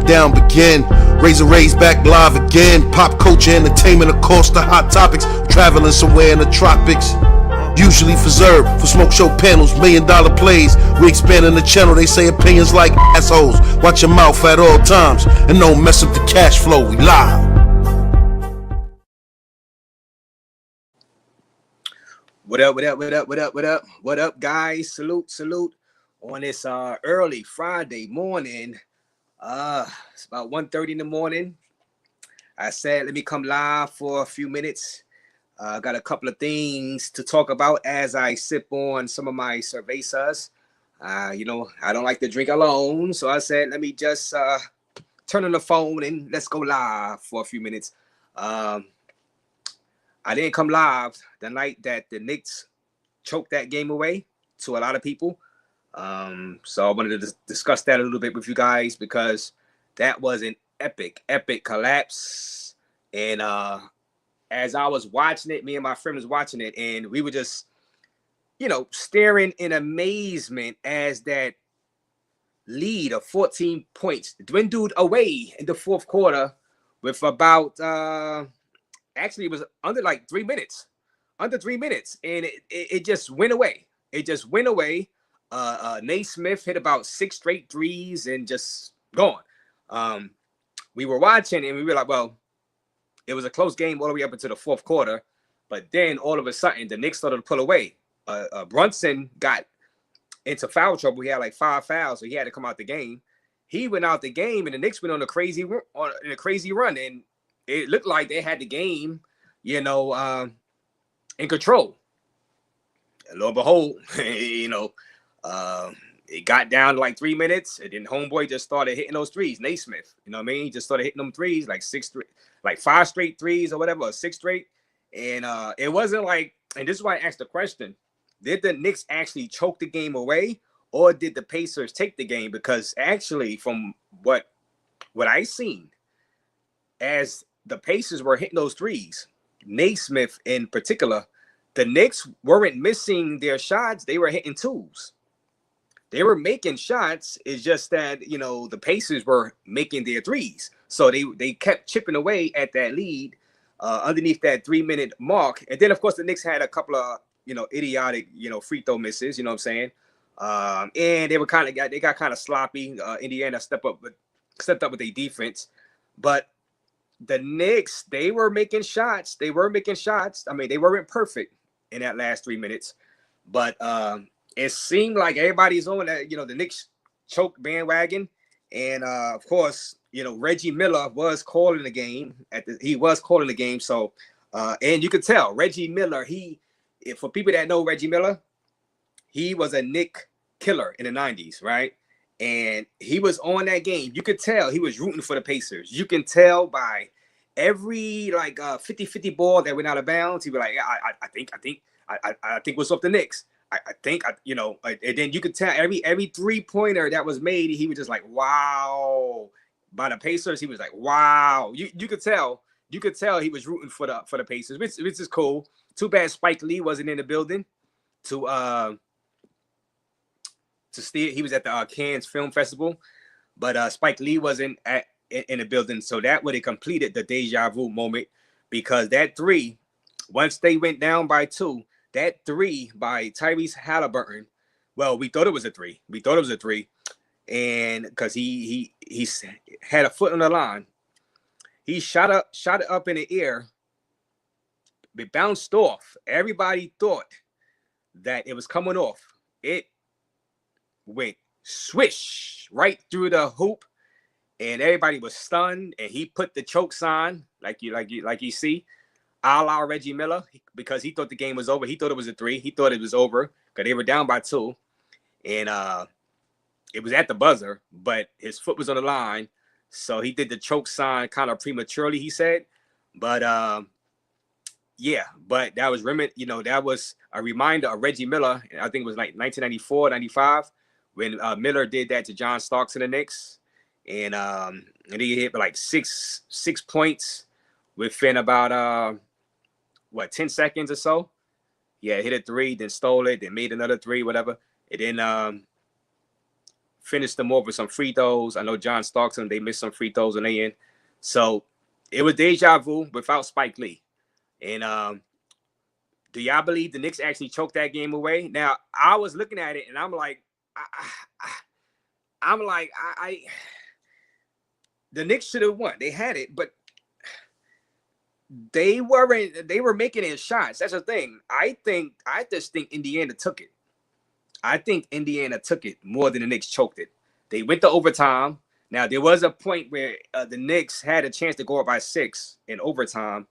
down begin. Raze back live again. Pop culture, entertainment, of course, the hot topics. Traveling somewhere in the tropics. Usually for smoke show panels, $1 million plays. We expanding the channel, they say opinions like assholes. Watch your mouth at all times and don't mess up the cash flow. We live. What up, guys? Salute on this early Friday morning. It's about 1:30 in the morning. I said, let me come live for a few minutes. Got a couple of things to talk about as I sip on some of my cervezas. I don't like to drink alone, so I said, let me just turn on the phone and let's go live for a few minutes. I didn't come live the night that the Knicks choked that game away to a lot of people. So I wanted to discuss that a little bit with you guys because that was an epic collapse. And as I was watching it, me and my friend was watching it, and we were just, staring in amazement as that lead of 14 points dwindled away in the fourth quarter with about, actually it was under 3 minutes, and it just went away. Naismith hit about 6 straight threes and just gone. We were watching and we were like, well, it was a close game all the way up into the fourth quarter, but then all of a sudden the Knicks started to pull away. Brunson got into foul trouble. He had 5 fouls, so he had to come out the game. He went out the game, and the Knicks went on a crazy run, and it looked like they had the game, in control. And lo and behold, it got down to 3 minutes, and then homeboy just started hitting those threes. Naismith, he just started hitting them threes, 5 straight threes or whatever, or 6 straight. And it wasn't and this is why I asked the question, did the Knicks actually choke the game away, or did the Pacers take the game? Because actually, from what I seen, as the Pacers were hitting those threes, Naismith in particular, the Knicks weren't missing their shots. They were hitting twos. They were making shots. It's just that, the Pacers were making their threes. So they kept chipping away at that lead underneath that 3-minute mark. And then, of course, the Knicks had a couple of, idiotic, free throw misses, you know what I'm saying? And they were got kind of sloppy. Indiana stepped up with their defense. But the Knicks, they were making shots. I mean, they weren't perfect in that last 3 minutes. But it seemed like everybody's on that, the Knicks choke bandwagon. And of course, Reggie Miller was calling the game. So, and you could tell Reggie Miller, for people that know Reggie Miller, he was a Knick killer in the 90s, right? And he was on that game. You could tell he was rooting for the Pacers. You can tell by every 50-50 ball that went out of bounds. He was like, I think what's up the Knicks. I think, and then you could tell every 3-pointer that was made, he was just like, wow. By the Pacers, he was like, wow. You could tell he was rooting for the Pacers, which is cool. Too bad Spike Lee wasn't in the building to steal. He was at the Cannes Film Festival, but Spike Lee wasn't in the building, so that would have completed the deja vu moment, because that 3, once they went down by 2. That 3 by Tyrese Halliburton, well, we thought it was a 3. And because he had a foot on the line, he shot it up in the air. It bounced off. Everybody thought that it was coming off. It went swish right through the hoop, and everybody was stunned. And he put the choke sign, like you see, a la Reggie Miller, because he thought the game was over. He thought it was a 3. He thought it was over because they were down by 2, and it was at the buzzer, but his foot was on the line, so he did the choke sign kind of prematurely, he said. But yeah, but that was that was a reminder of Reggie Miller. I think it was 1994, 95, when Miller did that to John Starks in the Knicks, and he hit 6 points within about 10 seconds or so. Yeah, hit a 3, then stole it, then made another 3, whatever. And then finished them off with some free throws. I know John Starkson, they missed some free throws on the end. So it was deja vu without Spike Lee. And do y'all believe the Knicks actually choked that game away? Now, I was looking at it and I'm like, the Knicks should have won. They had it, but they were making it shots. That's the thing. I just think Indiana took it. I think Indiana took it more than the Knicks choked it. They went to overtime. Now, there was a point where the Knicks had a chance to go up by 6 in overtime.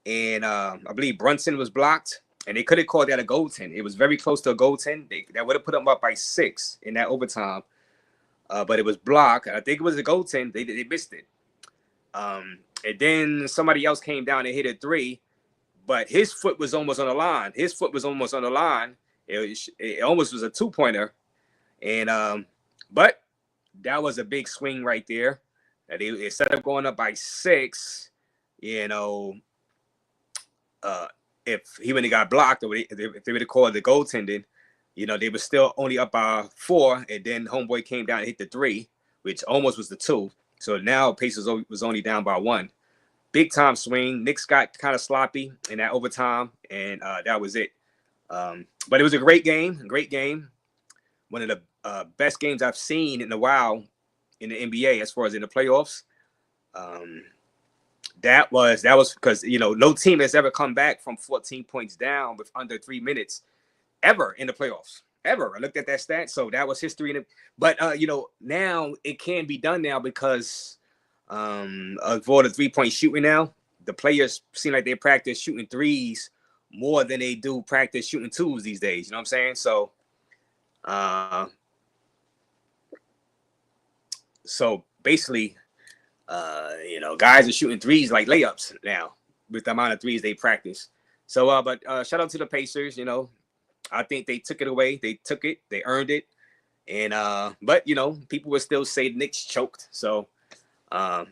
And I believe Brunson was blocked. And they could have called that a goaltend. It was very close to a goaltend. That would have put them up by 6 in that overtime. But it was blocked. I think it was a goaltend. They missed it. And then somebody else came down and hit a 3. But his foot was almost on the line. It almost was a 2-pointer. And but that was a big swing right there. And instead of going up by 6, you know, if he wouldn't have got blocked, or if they would have called the goaltending, you know, they were still only up by 4, and then homeboy came down and hit the 3, which almost was the 2. So now Pacers was only down by 1. Big time swing. Knicks got kind of sloppy in that overtime, and that was it. But it was a great game. One of the best games I've seen in a while in the NBA as far as in the playoffs. That was because, you know, no team has ever come back from 14 points down with under 3 minutes ever in the playoffs. Ever. I looked at that stat. So that was history. But, you know, now it can be done now because of all the 3-point shooting now. The players seem like they practice shooting 3s more than they do practice shooting 2s these days. You know what I'm saying? So basically, you know, guys are shooting 3s like layups now with the amount of 3s they practice. So, but shout out to the Pacers. You know, I think they took it away. They took it. They earned it. And but you know, people would still say the Knicks choked. So, but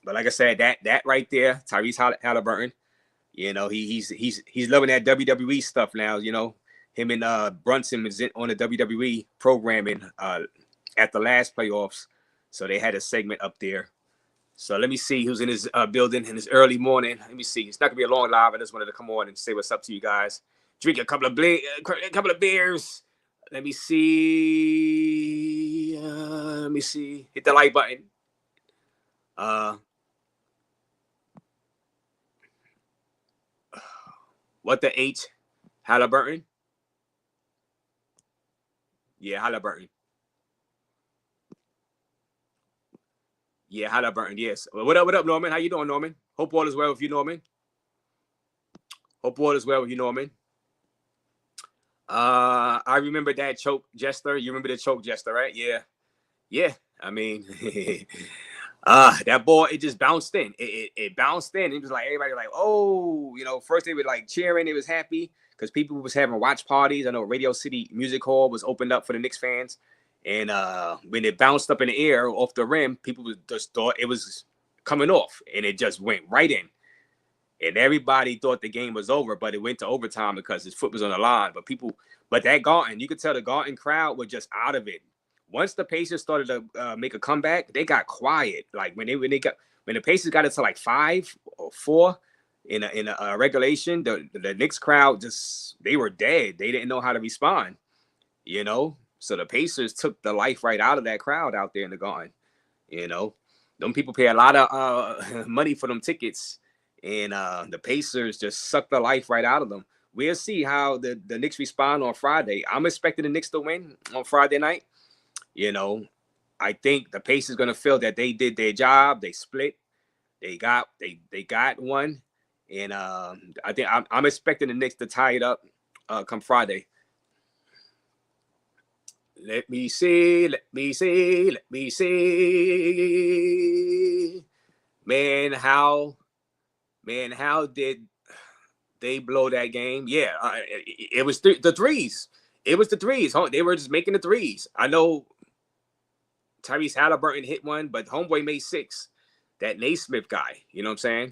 like I said, that right there, Tyrese Halliburton. You know, he's loving that WWE stuff now. You know, him and Brunson was on the WWE programming at the last playoffs. So they had a segment up there. So let me see who's in his building in this early morning. Let me see. It's not gonna be a long live. I just wanted to come on and say what's up to you guys. Drink a couple of beers. Let me see. Hit the like button. What the H? Halliburton? Yeah, Halliburton. Yeah, Halliburton, yes. What up, Norman? How you doing, Norman? Hope all is well with you, Norman. I remember that choke jester. You remember the choke jester, right? Yeah. I mean, that ball, it just bounced in. It bounced in. It was like everybody like, oh, you know, first they were like cheering. They was happy because people was having watch parties. I know Radio City Music Hall was opened up for the Knicks fans. And when it bounced up in the air off the rim, people just thought it was coming off, and it just went right in. And everybody thought the game was over, but it went to overtime because his foot was on the line. But that Garden, you could tell the Garden crowd was just out of it. Once the Pacers started to make a comeback, they got quiet. Like when the Pacers got it to like 5 or 4 in a regulation, the Knicks crowd they were dead. They didn't know how to respond, you know. So the Pacers took the life right out of that crowd out there in the Garden. You know, them people pay a lot of money for them tickets, and the Pacers just sucked the life right out of them. We'll see how the Knicks respond on Friday. I'm expecting the Knicks to win on Friday night. You know, I think the Pacers going to feel that they did their job. They split. They got one, and I think I'm expecting the Knicks to tie it up come Friday. Let me see. Man, how did they blow that game? Yeah, it was the threes. It was the threes. They were just making the threes. I know Tyrese Halliburton hit one, but homeboy made 6. That Naismith guy, you know what I'm saying?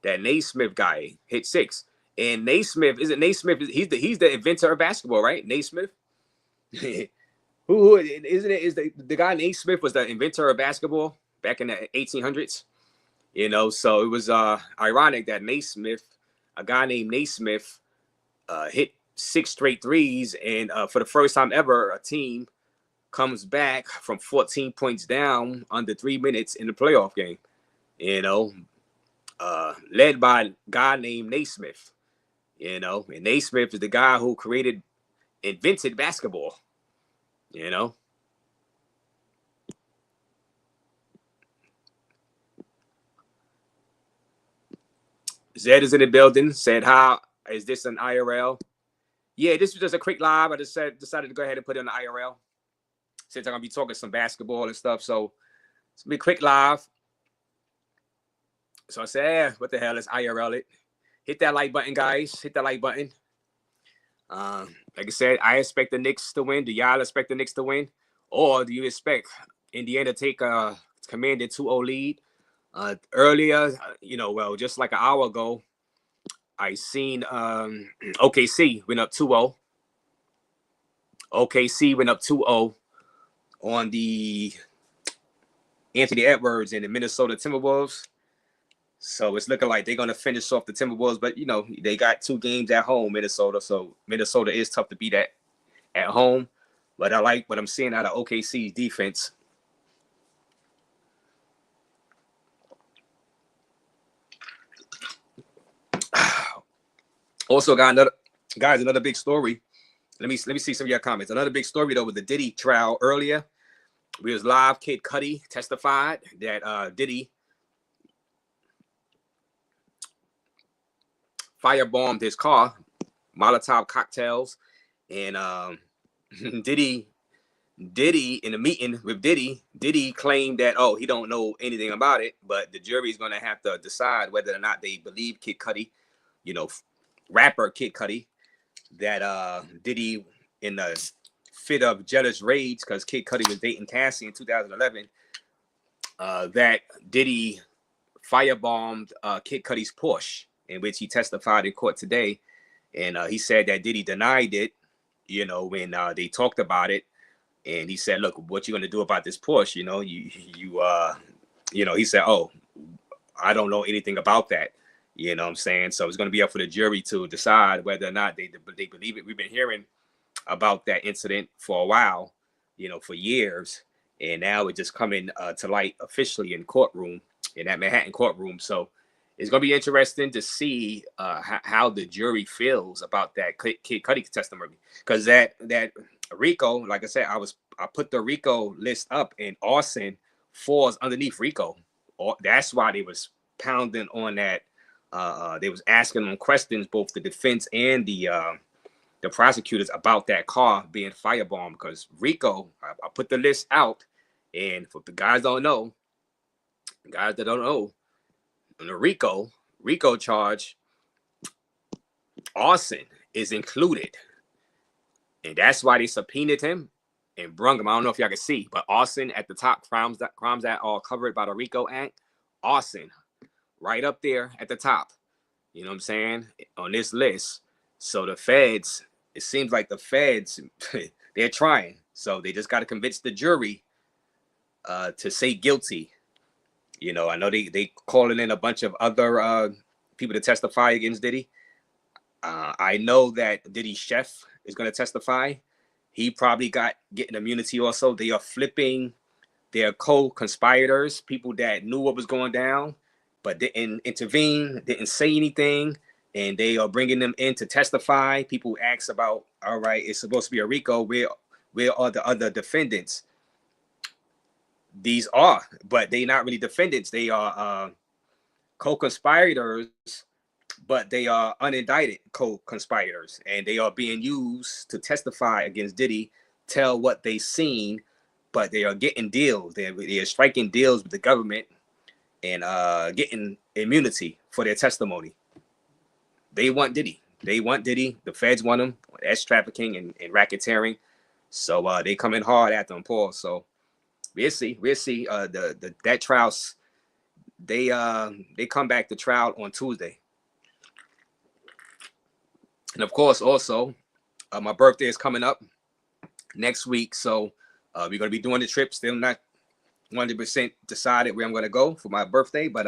That Naismith guy hit 6. And Naismith, he's the inventor of basketball, right? Naismith. Who isn't it? Is the guy Naismith was the inventor of basketball back in the 1800s? You know, so it was ironic that Naismith, a guy named Naismith, hit 6 straight threes, and for the first time ever, a team comes back from 14 points down under 3 minutes in the playoff game. You know, led by a guy named Naismith. You know, and Naismith is the guy who invented basketball. You know. Zed is in the building. Said, "How is this an IRL?" Yeah, this was just a quick live. I decided to go ahead and put it on the IRL. Since I'm gonna be talking some basketball and stuff, so it's gonna be a quick live. So I said, what the hell, let's IRL it. Hit that like button, guys. Hit that like button. Like I said, I expect the Knicks to win. Do y'all expect the Knicks to win? Or do you expect Indiana to take a commanded 2-0 lead? Earlier, well, just like an hour ago, I seen OKC went up 2-0. OKC went up 2-0 on the Anthony Edwards and the Minnesota Timberwolves. So it's looking like they're going to finish off the Timberwolves. But, they got 2 games at home, Minnesota. So Minnesota is tough to beat at home. But I like what I'm seeing out of OKC's defense. Also, got another big story. Let me see some of your comments. Another big story, though, with the Diddy trial earlier. We was live. Kid Cudi testified that Diddy firebombed his car, Molotov cocktails, and Diddy in a meeting with Diddy claimed that he don't know anything about it, but the jury is gonna have to decide whether or not they believe Kid Cudi, rapper Kid Cudi, that Diddy in the fit of jealous rage because Kid Cudi was dating Cassie in 2011, that Diddy firebombed Kid Cudi's Porsche, in which he testified in court today, and he said that Diddy denied it, when they talked about it, and he said, "Look, what you gonna do about this Porsche? He said, "Oh, I don't know anything about that." You know what I'm saying? So it's gonna be up for the jury to decide whether or not they believe it. We've been hearing about that incident for a while, for years, and now it's just coming to light officially in that Manhattan courtroom. So it's gonna be interesting to see how the jury feels about that Kid Cudi testimony, because that Rico, like I said, I put the Rico list up, and Austin falls underneath Rico. That's why they was pounding on that. They was asking them questions, both the defense and the prosecutors, about that car being firebombed, because Rico, I put the list out, and for the guys that don't know, on the Rico charge, Austin is included, and that's why they subpoenaed him and brung him. I don't know if y'all can see, but Austin at the top, crimes that are covered by the Rico Act, Austin right up there at the top. You know what I'm saying? On this list. So the feds, it seems like the feds, they're trying. So they just got to convince the jury to say guilty. I know they calling in a bunch of other people to testify against Diddy. I know that Diddy's chef is going to testify. He probably getting immunity also. They are flipping their co-conspirators, people that knew what was going down, but didn't intervene, didn't say anything, and they are bringing them in to testify. People ask about, all right, it's supposed to be a RICO. Where are the other defendants? These are, but they're not really defendants. They are co-conspirators, but they are unindicted co-conspirators, and they are being used to testify against Diddy, tell what they seen, but they are getting deals. They are striking deals with the government and getting immunity for their testimony. They want Diddy. The feds want him. That's trafficking and racketeering. So they come in hard at them, Paul. So we'll see. That trial, they come back to trial on Tuesday. And of course, also, my birthday is coming up. next week. So we're going to be doing the trip. Still not 100% decided where I'm going to go for my birthday, but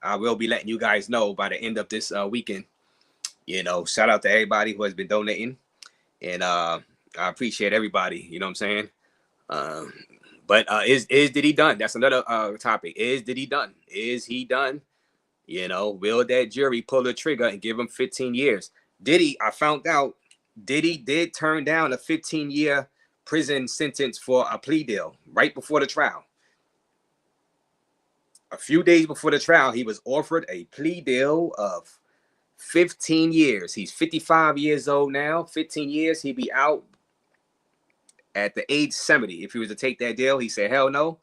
I will be letting you guys know by the end of this weekend. You know, shout out to everybody who has been donating, and I appreciate everybody. You know what I'm saying? But is Diddy done? That's another topic. Is Diddy done? Is he done? You know, will that jury pull the trigger and give him 15 years? Diddy, I found out, Diddy did turn down a 15-year prison sentence for a plea deal right before the trial. A few days before the trial, he was offered a plea deal of 15 years. He's 55 years old now. 15 years, he'd be out at the age 70. If he was to take that deal, he said, hell no.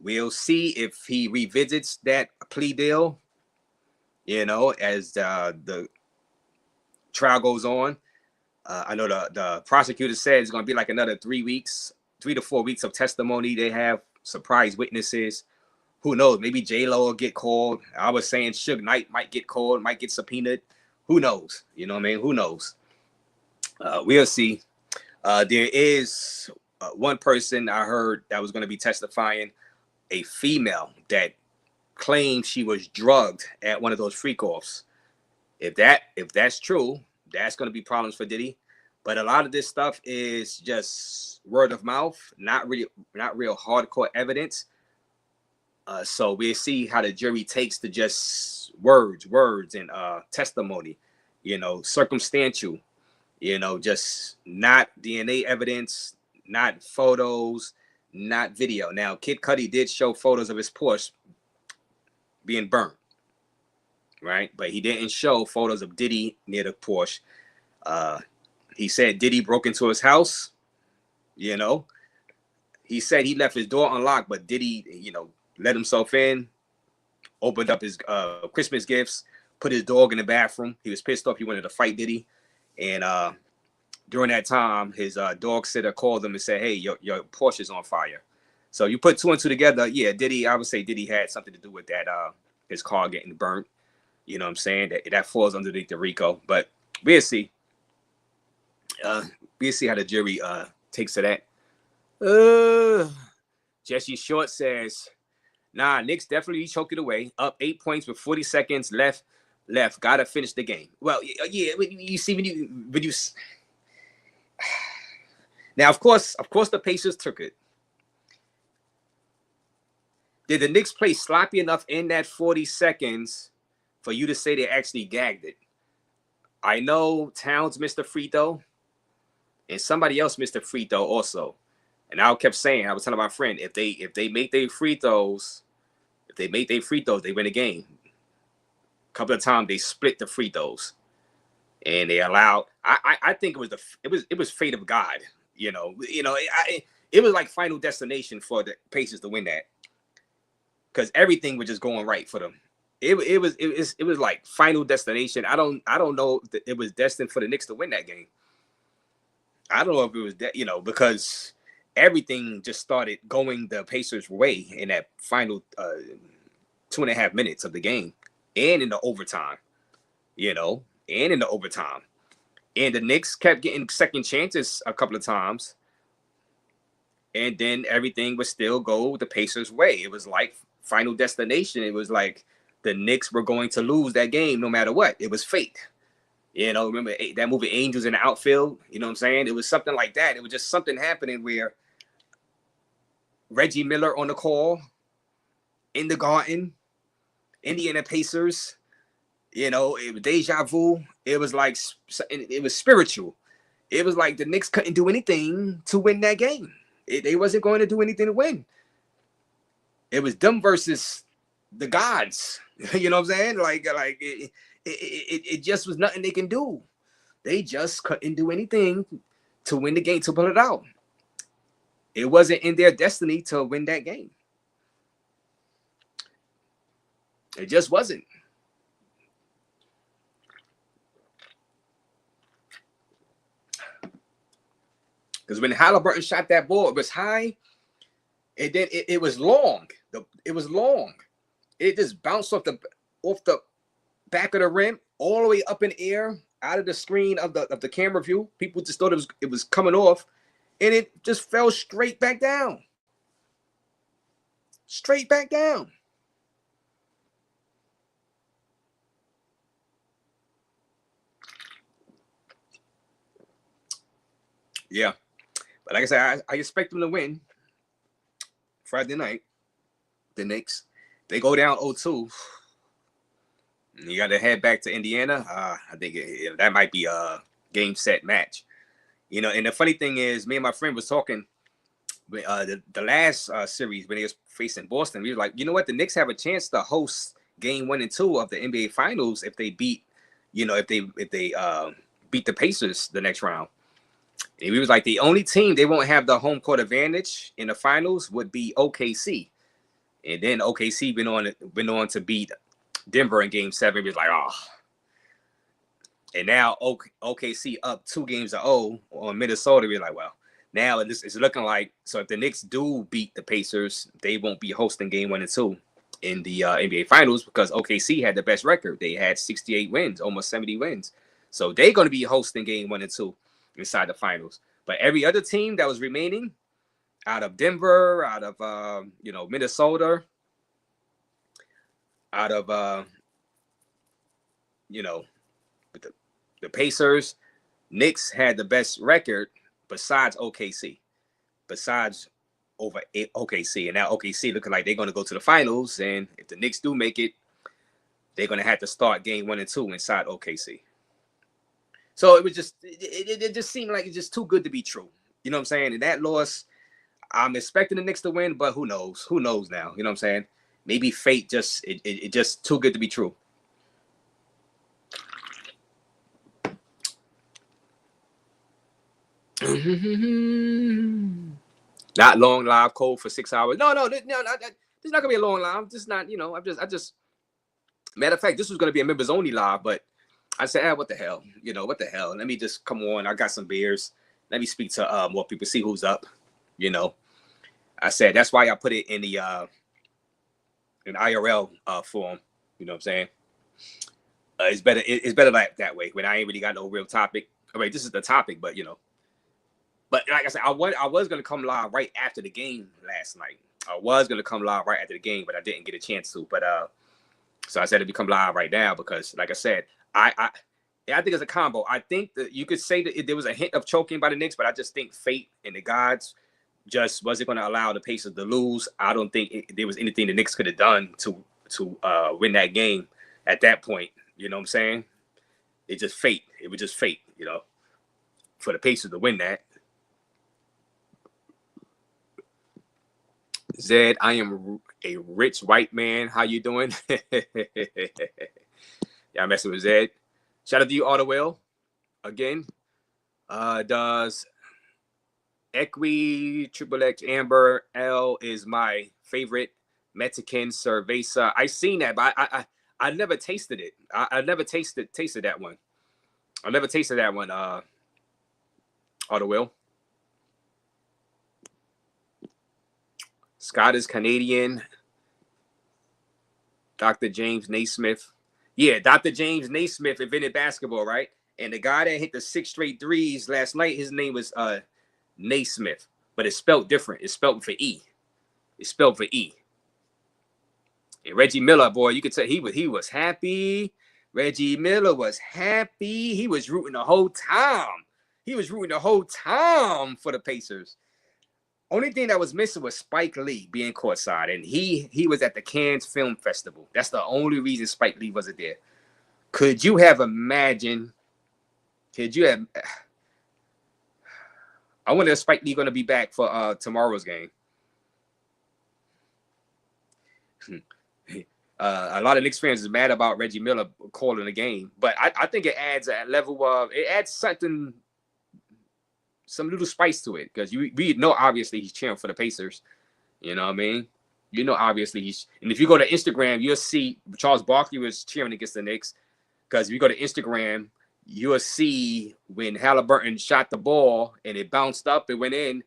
We'll see if he revisits that plea deal, you know, as the trial goes on. I know the prosecutor said it's going to be like another 3 to 4 weeks of testimony. They have surprise witnesses. Who knows? Maybe J-Lo will get called. I was saying Suge Knight might get called, might get subpoenaed. Who knows? You know what I mean? Who knows? We'll see. There is one person I heard that was going to be testifying, a female that claimed she was drugged at one of those freak-offs. If that's true, that's going to be problems for Diddy. But a lot of this stuff is just word of mouth, not real hardcore evidence. So we'll see how the jury takes to just words and testimony, you know, circumstantial, you know, just not DNA evidence, not photos, not video. Now, Kid Cudi did show photos of his Porsche being burnt, right? But he didn't show photos of Diddy near the Porsche. He said Diddy broke into his house, you know. He said he left his door unlocked, but Diddy, you know, let himself in, opened up his Christmas gifts, put his dog in the bathroom. He was pissed off. He wanted to fight Diddy. And during that time, his dog sitter called him and said, hey, your Porsche is on fire. So you put two and two together. Yeah, Diddy, I would say Diddy had something to do with that, his car getting burnt. You know what I'm saying? That falls underneath the RICO. But we'll see. We'll see how the jury takes to that. Jesse Short says, nah, Knicks definitely choked it away. Up 8 points with 40 seconds left. Gotta finish the game. Well, yeah, you see when you now, of course, the Pacers took it. Did the Knicks play sloppy enough in that 40 seconds for you to say they actually gagged it? I know Towns missed a free throw, and somebody else missed a free throw also. And I kept saying, I was telling my friend, if they make their free throws, they win the game. A couple of times they split the free throws, and they allowed. I think it was fate of God. You know. It was like Final Destination for the Pacers to win that, because everything was just going right for them. It was like Final Destination. I don't know if it was destined for the Knicks to win that game. I don't know if it was that, because everything just started going the Pacers' way in that final 2.5 minutes of the game, and in the overtime, and the Knicks kept getting second chances a couple of times, and then everything would still go the Pacers' way. It was like Final Destination. It was like the Knicks were going to lose that game no matter what. It was fate. Remember that movie Angels in the Outfield? You know what I'm saying? It was something like that. It was just something happening where Reggie Miller on the call in the Garden, Indiana Pacers, it was deja vu. It was like, it was spiritual. It was like the Knicks couldn't do anything to win that game. They wasn't going to do anything to win. It was them versus the gods. You know what I'm saying? Like it just was nothing they can do. They just couldn't do anything to win the game, to pull it out. It wasn't in their destiny to win that game. It just wasn't. Because when Halliburton shot that ball, it was high, and then it was long. It was long. It just bounced off the back of the rim all the way up in the air, out of the screen of the camera view. People just thought it was coming off, and it just fell straight back down. Straight back down. Yeah. But like I said, I expect them to win Friday night. The Knicks. They go down 0-2. You got to head back to Indiana. I think that might be a game set match. You know, and the funny thing is, me and my friend was talking the last series when they was facing Boston. We were like, you know what? The Knicks have a chance to host game 1 and 2 of the NBA Finals if they beat, if they beat the Pacers the next round. And we was like, the only team they won't have the home court advantage in the finals would be OKC. And then OKC went on to beat Denver in game 7. We was like, oh. And now OKC up 2-0 on Minnesota. We're like, well, now it's looking like, so if the Knicks do beat the Pacers, they won't be hosting game 1 and 2 in the NBA Finals because OKC had the best record. They had 68 wins, almost 70 wins. So they're going to be hosting game 1 and 2 inside the finals. But every other team that was remaining out of Denver, out of Minnesota, out of the Pacers, Knicks had the best record besides OKC, besides over OKC. And now OKC looking like they're going to go to the finals. And if the Knicks do make it, they're going to have to start game 1 and 2 inside OKC. So it was just, it just seemed like it's just too good to be true. You know what I'm saying? And that loss, I'm expecting the Knicks to win, but who knows? Who knows now? You know what I'm saying? Maybe fate just, it just too good to be true. Not long live code for 6 hours. No, this is not gonna be a long live. Just not, I just. Matter of fact, this was gonna be a members only live, but I said, what the hell? What the hell? Let me just come on. I got some beers. Let me speak to more people, see who's up. I said that's why I put it in the in IRL form. You know what I'm saying? It's better like that way when I ain't really got no real topic. All right, this is the topic, but But like I said, I was gonna come live right after the game last night. I was gonna come live right after the game, but I didn't get a chance to. But so I said to come live right now because, like I said, I think it's a combo. I think that you could say that there was a hint of choking by the Knicks, but I just think fate and the gods just wasn't going to allow the Pacers to lose. I don't think there was anything the Knicks could have done to win that game at that point. You know what I'm saying? It just fate. It was just fate, for the Pacers to win that. Zed, I am a rich white man. How you doing? Yeah, I'm messing with Zed. Shout out to you, Autowell. Again, does Equi Triple X Amber L is my favorite Mexican cerveza. I seen that, but I never tasted it. I never tasted that one. I never tasted that one. Autowell. Scott is Canadian. Dr. James Naismith. Yeah, Dr. James Naismith invented basketball, right? And the guy that hit the 6 straight threes last night, his name was Naismith, but it's spelled different. It's spelled for E. It's spelled for E. And Reggie Miller, boy, you could tell he was happy. Reggie Miller was happy. He was rooting the whole time. He was rooting the whole time for the Pacers. Only thing that was missing was Spike Lee being courtside, and he was at the Cannes Film Festival. That's the only reason Spike Lee wasn't there. Could you have imagined? I wonder if Spike Lee going to be back for tomorrow's game. A lot of Knicks fans is mad about Reggie Miller calling the game, but I think it adds a level of something. Some little spice to it because we know obviously he's cheering for the Pacers. You know what I mean? Obviously and if you go to Instagram, you'll see Charles Barkley was cheering against the Knicks because if you go to Instagram, you'll see when Halliburton shot the ball and it bounced up, it went in.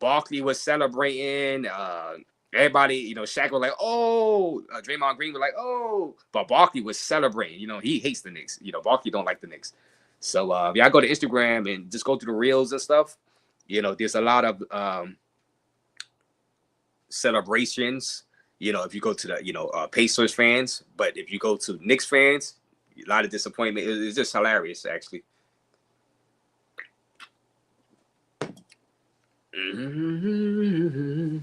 Barkley was celebrating. Everybody, Shaq was like, oh, Draymond Green was like, oh, but Barkley was celebrating. He hates the Knicks. Barkley don't like the Knicks. So if y'all go to Instagram and just go through the reels and stuff, there's a lot of celebrations. If you go to the Pacers fans, but if you go to Knicks fans, a lot of disappointment. It's just hilarious, actually. Mm-hmm.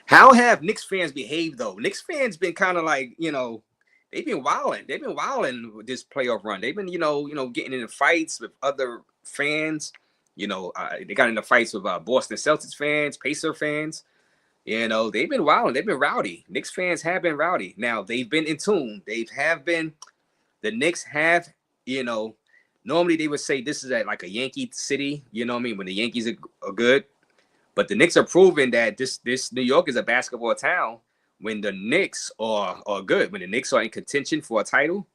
How have Knicks fans behaved though? Knicks fans been kind of like, they've been wilding. They've been wilding with this playoff run. They've been, getting into fights with other fans. They got into fights with Boston Celtics fans, Pacer fans. They've been wilding. They've been rowdy. Knicks fans have been rowdy. Now they've been in tune. The Knicks have, normally they would say this is at like a Yankee city. You know what I mean? When the Yankees are good. But the Knicks are proving that this New York is a basketball town. When the Knicks are good, when the Knicks are in contention for a title,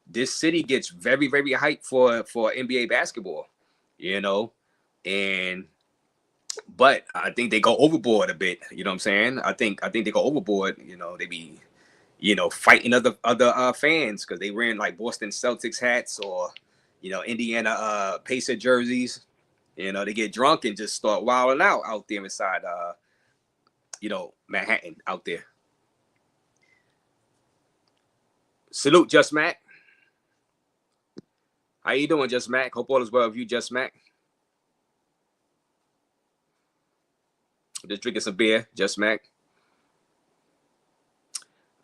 this city gets very, very hyped for NBA basketball, but I think they go overboard a bit. You know what I'm saying? I think they go overboard. They be, fighting other fans because they wearing like Boston Celtics hats or, Indiana Pacer jerseys. They get drunk and just start wilding out there inside, Manhattan out there. Salute, Just Mac. How you doing, Just Mac? Hope all is well with you, Just Mac. Just drinking some beer, Just Mac.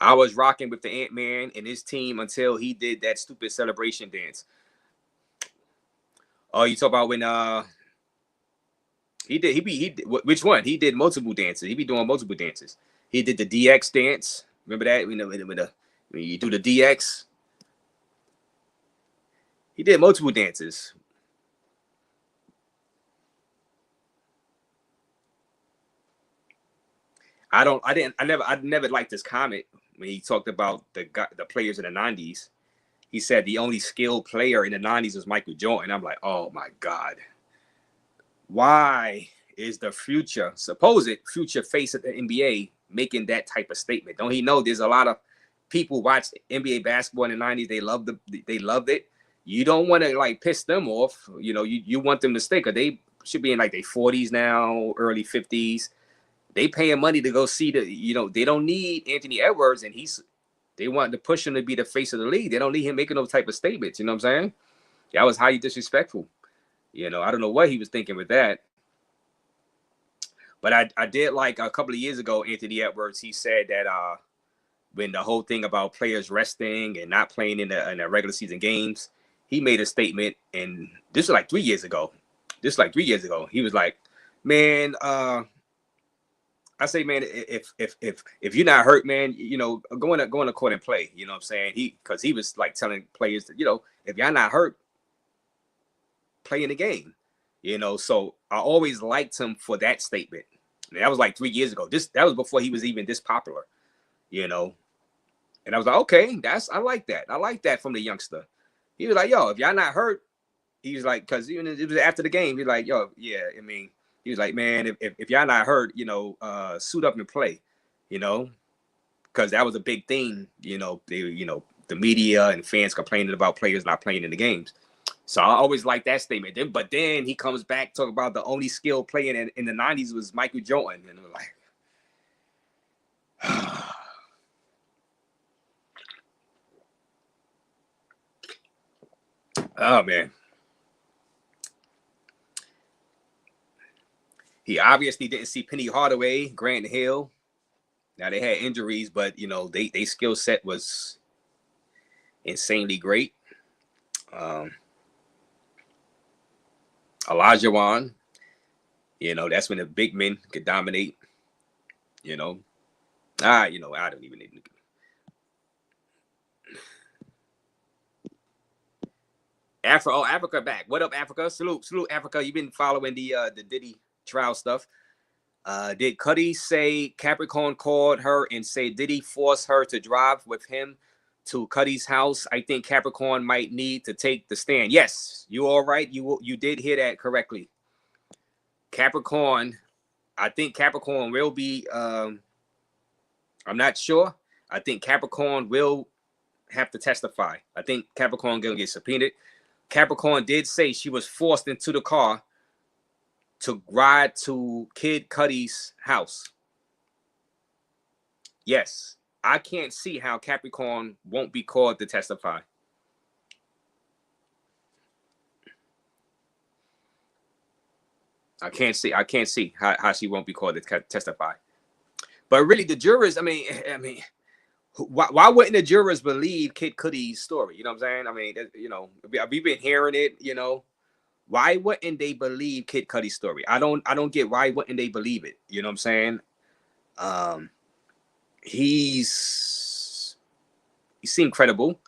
I was rocking with the Ant-Man and his team until he did that stupid celebration dance. Oh, you talk about when he did which one? He did multiple dances. He be doing multiple dances. He did the DX dance. Remember that? When you do the DX. He did multiple dances. I never liked this comment when he talked about the players in the 90s. He said the only skilled player in the 90s was Michael Jordan. I'm like, oh my God. Why is the supposed future face of the NBA making that type of statement? Don't he know there's a lot of people watch NBA basketball in the 90s? They loved it. You don't want to like piss them off. You want them to stay because they should be in like their 40s now, early 50s. They paying money to go see they don't need Anthony Edwards, and they want to push him to be the face of the league. They don't need him making those type of statements. You know what I'm saying? That was highly disrespectful. I don't know what he was thinking with that. But I did like a couple of years ago, Anthony Edwards, he said that when the whole thing about players resting and not playing in the regular season games, he made a statement, and this was like 3 years ago. He was like, man, I say, man, if you're not hurt, man, go in the court and play. You know what I'm saying? Because he was like telling players that, if y'all not hurt, play in the game. So I always liked him for that statement. And that was like 3 years ago. That was before he was even this popular. And I was like, okay, I like that. I like that from the youngster. He was like, yo, if y'all not hurt, he was like, because even it was after the game, he was like, yo, yeah, I mean. He was like, man, if y'all not hurt, suit up and play, because that was a big thing, the media and fans complaining about players not playing in the games. So I always like that statement. But then he comes back talking about the only skilled player in the 90s was Michael Jordan. And I'm like, oh, man. He obviously didn't see Penny Hardaway, Grant Hill. Now they had injuries, but they skill set was insanely great. Olajuwon, that's when the big men could dominate. I don't even need to. Africa back. What up, Africa? Salute, Africa. You've been following the Diddy trial stuff. Did Cuddy say Capricorn called her and say Diddy force her to drive with him to Cuddy's house? I think Capricorn might need to take the stand. Yes, you all right. You did hear that correctly. Capricorn, I think Capricorn will be. I'm not sure. I think Capricorn will have to testify. I think Capricorn gonna get subpoenaed. Capricorn did say she was forced into the car to ride to Kid Cudi's house. Yes, I can't see how Capricorn won't be called to testify. I can't see how she won't be called to testify. But really, the jurors, I mean, why wouldn't the jurors believe Kid Cudi's story? You know what I'm saying? I mean, you know, we've been hearing it. You know, why wouldn't they believe Kid Cudi's story? I don't get why wouldn't they believe it? You know what I'm saying? He seemed credible.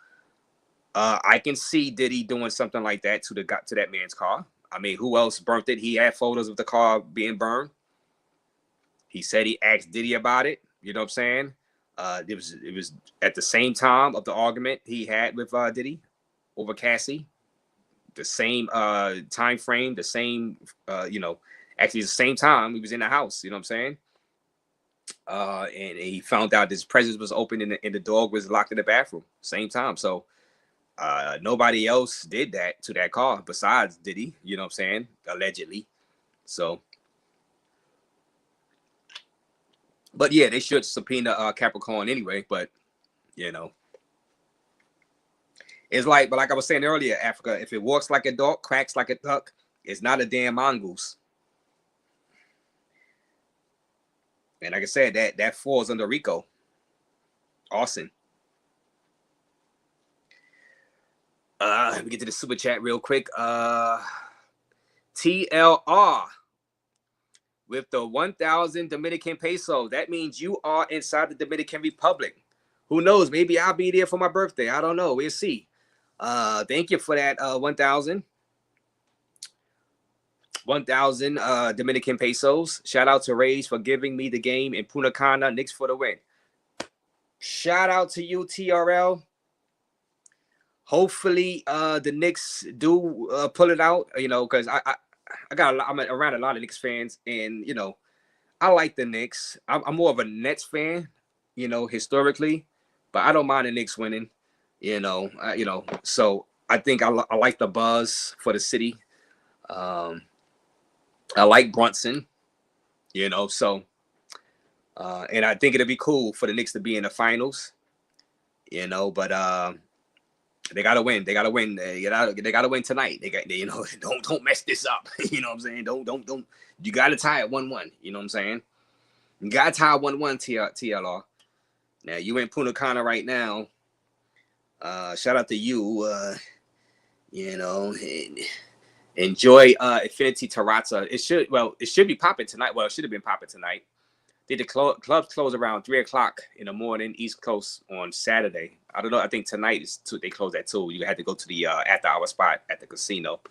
I can see Diddy doing something like that to that man's car. I mean, who else burnt it? He had photos of the car being burned. He said he asked Diddy about it. You know what I'm saying? It was at the same time of the argument he had with Diddy over Cassie. The same time frame, the same you know, actually the same time he was in the house. You know what I'm saying? And he found out his presence was open and the dog was locked in the bathroom. Same time. So nobody else did that to that car besides Diddy, you know what I'm saying? Allegedly. So, but yeah, they should subpoena Capricorn anyway, but you know, it's like, but like I was saying earlier, Africa, if it walks like a dog, cracks like a duck, it's not a damn mongoose. And like I said, that falls under Rico. Austin. Let me get to the super chat real quick. TLR with the 1,000 Dominican pesos. That means you are inside the Dominican Republic. Who knows? Maybe I'll be there for my birthday. I don't know. We'll see. Thank you for that 1,000 Dominican pesos. Shout out to Raze for giving me the game in Punta Cana. Knicks for the win. Shout out to you, TRL. Hopefully, the Knicks do pull it out. You know, because I'm around a lot of Knicks fans, and you know, I like the Knicks. I'm more of a Nets fan, you know, historically, but I don't mind the Knicks winning. You know, so I think I like the buzz for the city. I like Brunson, you know, so and I think it'll be cool for the Knicks to be in the finals, you know, but they gotta win. They gotta win. They gotta win tonight. You know, don't mess this up. You know what I'm saying? Don't. You gotta tie it 1-1. You know what I'm saying? You gotta tie 1-1 TLR. Now you in Punta Cana right now. Shout out to you. You know, and enjoy Infinity Terrazza. It should be popping tonight. Well, it should have been popping tonight. The clubs close around 3:00 in the morning, East Coast on Saturday. I don't know. I think tonight is they close at 2. You had to go to the after-hour spot at the casino.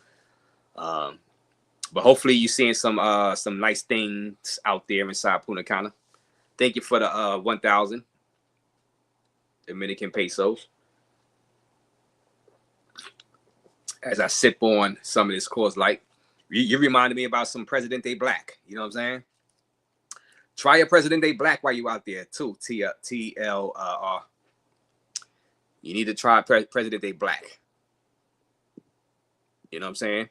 But hopefully you're seeing some nice things out there inside Punta Cana. Thank you for the 1,000 Dominican pesos. As I sip on some of this Coors Light, you reminded me about some Presidente Black. You know what I'm saying? Try a Presidente Black while you out there too. TLR. You need to try Presidente Black. You know what I'm saying?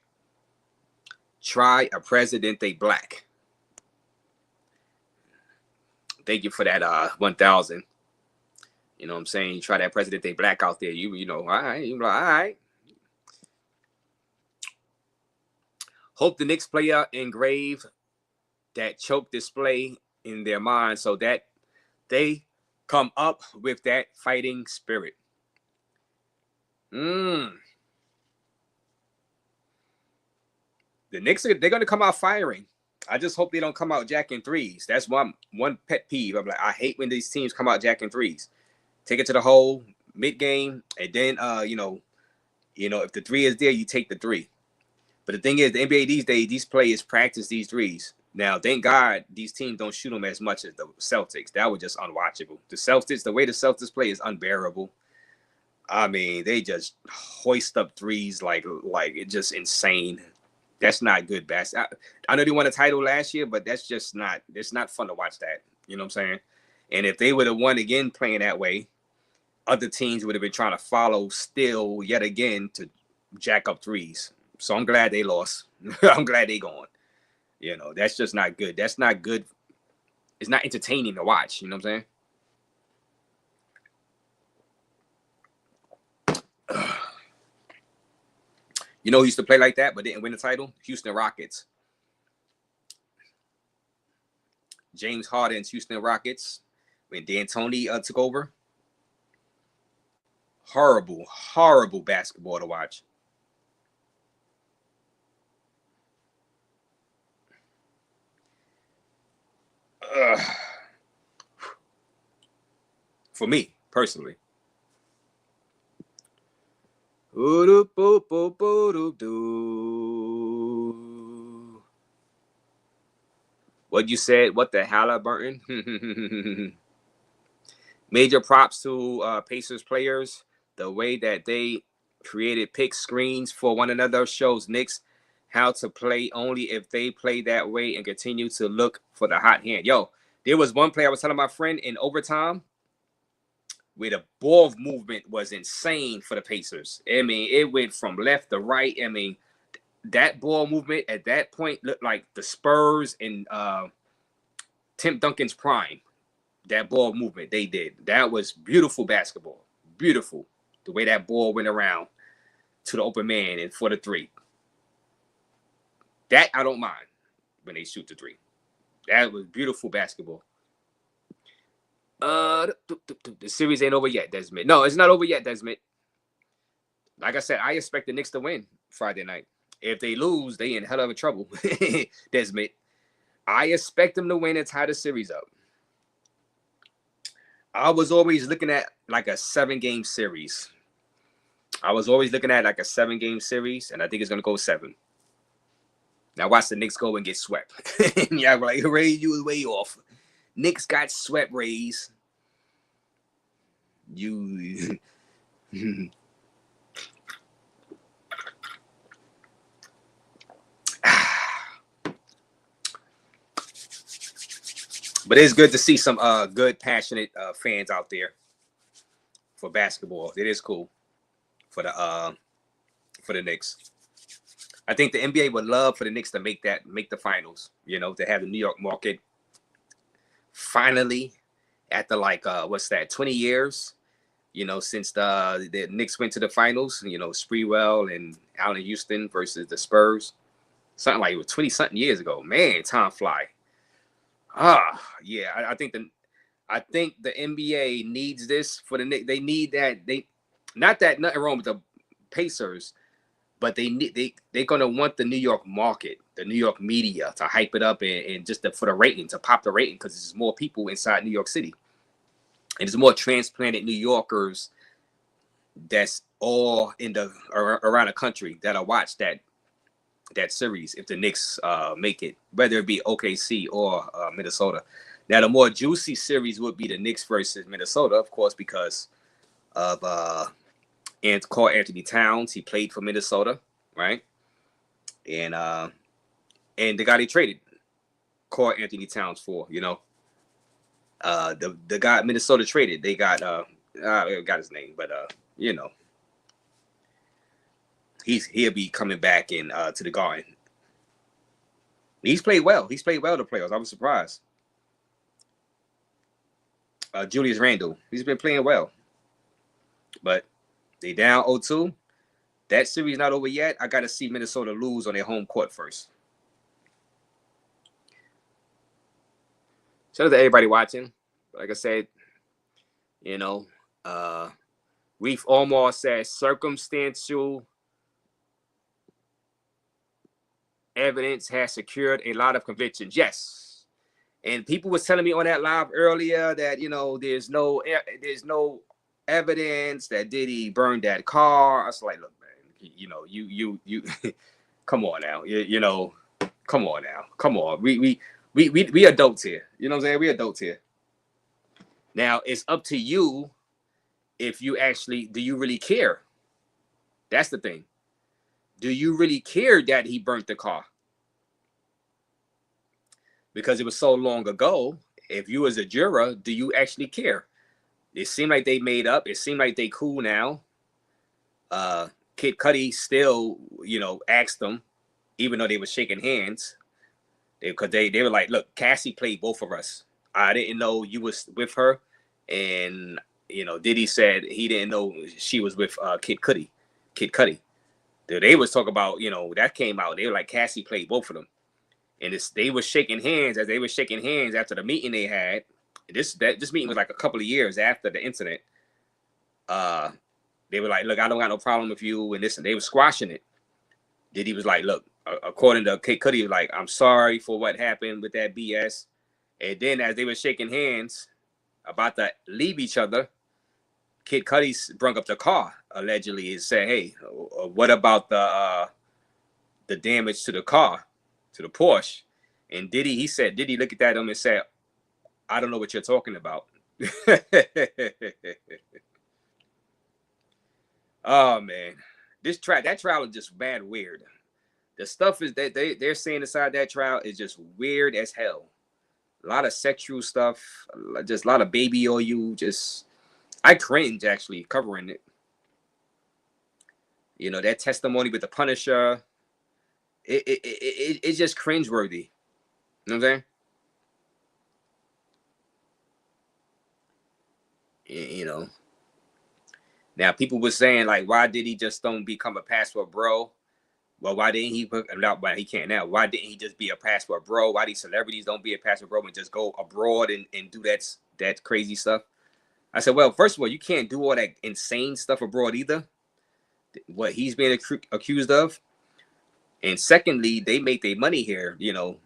Try a Presidente Black. Thank you for that 1,000. You know what I'm saying? You try that Presidente Black out there. You know, all right. You like, all right. Hope the Knicks player engrave that choke display in their mind so that they come up with that fighting spirit. The Knicks, they're going to come out firing. I just hope they don't come out jacking threes. That's one pet peeve. I'm like, I hate when these teams come out jacking threes. Take it to the hole mid-game, and then, you know, if the three is there, you take the three. But the thing is, the NBA these days, these players practice these threes. Now, thank God these teams don't shoot them as much as the Celtics. That was just unwatchable. The Celtics, the way the Celtics play is unbearable. I mean, they just hoist up threes like it's just insane. That's not good basketball. I know they won a title last year, but that's just not. It's not fun to watch that. You know what I'm saying? And if they would have won again playing that way, other teams would have been trying to follow still yet again to jack up threes. So I'm glad they lost. I'm glad they gone. You know, that's just not good. That's not good. It's not entertaining to watch. You know what I'm saying? You know who used to play like that but didn't win the title? Houston Rockets. James Harden's Houston Rockets when D'Antoni took over. Horrible, horrible basketball to watch. For me, personally. What you said? What the Halliburton? Major props to Pacers players. The way that they created pick screens for one another shows Knicks how to play only if they play that way and continue to look for the hot hand. Yo, there was one play I was telling my friend in overtime where the ball movement was insane for the Pacers. I mean, it went from left to right. I mean, that ball movement at that point looked like the Spurs in Tim Duncan's prime. That ball movement they did. That was beautiful basketball. Beautiful. The way that ball went around to the open man and for the three. That I don't mind when they shoot the three. That was beautiful basketball. The series ain't over yet, Desmond. No, it's not over yet, Desmond. Like I said, I expect the Knicks to win Friday night. If they lose, they in hell of a trouble, Desmond. I expect them to win and tie the series up. I was always looking at like a 7-game series. And I think it's going to go 7. Now watch the Knicks go and get swept. Yeah, like, Raze, you was way off. Knicks got swept, Raze. You... But it's good to see some good, passionate fans out there for basketball. It is cool for the Knicks. I think the NBA would love for the Knicks to make the finals. You know, to have the New York market finally after 20 years. You know, since the Knicks went to the finals. You know, Sprewell and Allen Houston versus the Spurs. Something like it was 20-something years ago. Man, time fly. Yeah, I think the NBA needs this for the Knicks. They need that. Not that nothing wrong with the Pacers, but they're gonna want the New York market, the New York media to hype it up and just for the rating, to pop the rating, because there's more people inside New York City, and there's more transplanted New Yorkers that's all around the country that'll watch that series if the Knicks make it, whether it be OKC or Minnesota. Now, the more juicy series would be the Knicks versus Minnesota, of course, because of Karl Anthony Towns. He played for Minnesota, right? And the guy they traded Karl Anthony Towns for, you know, the guy Minnesota traded, they got I got his name, but you know. He'll be coming back in to the Garden. He's played well. He's played well the playoffs. I was surprised. Julius Randle. He's been playing well. But they down 0-2. That series not over yet. I got to see Minnesota lose on their home court first. Shout out to everybody watching. Like I said, you know, Reef Omar says circumstantial evidence has secured a lot of convictions. Yes. And people was telling me on that live earlier that, you know, there's no evidence that Diddy burned that car. I was like, look, man, you know, you come on now. You know, come on now. Come on. We adults here. You know what I'm saying? We adults here. Now, it's up to you if you actually, do you really care? That's the thing. Do you really care that he burnt the car? Because it was so long ago. If you as a juror, do you actually care? It seemed like they made up. It seemed like they cool now. Kid Cudi still, asked them, even though they were shaking hands, because they were like, look, Cassie played both of us. I didn't know you was with her, and Diddy said he didn't know she was with Kid Cudi. They was talking about, that came out. They were like, Cassie played both of them, and they were shaking hands as they were shaking hands after the meeting they had. This meeting was like a couple of years after the incident. They were like, look, I don't got no problem with you, and this, and they were squashing it. Diddy was like, look, according to Kid Cudi, was like, I'm sorry for what happened with that BS. And then as they were shaking hands, about to leave each other, Kid Cudi brung up the car allegedly and said, "Hey, what about the damage to the car, to the Porsche?" And Diddy looked at that and said, "I don't know what you're talking about." Oh man, that trial is just bad weird. The stuff is that they're saying inside that trial is just weird as hell. A lot of sexual stuff, just a lot of baby oil. Just I cringe actually covering it. That testimony with the Punisher, it's just cringeworthy. You know what I'm saying? Now people were saying like, why did he just don't become a passport bro? Well, why didn't he put not why he can't now? Why didn't he just be a passport bro? Why these celebrities don't be a passport bro and just go abroad and do that crazy stuff? I said, well, first of all, you can't do all that insane stuff abroad either. What he's being accused of. And secondly, they make their money here.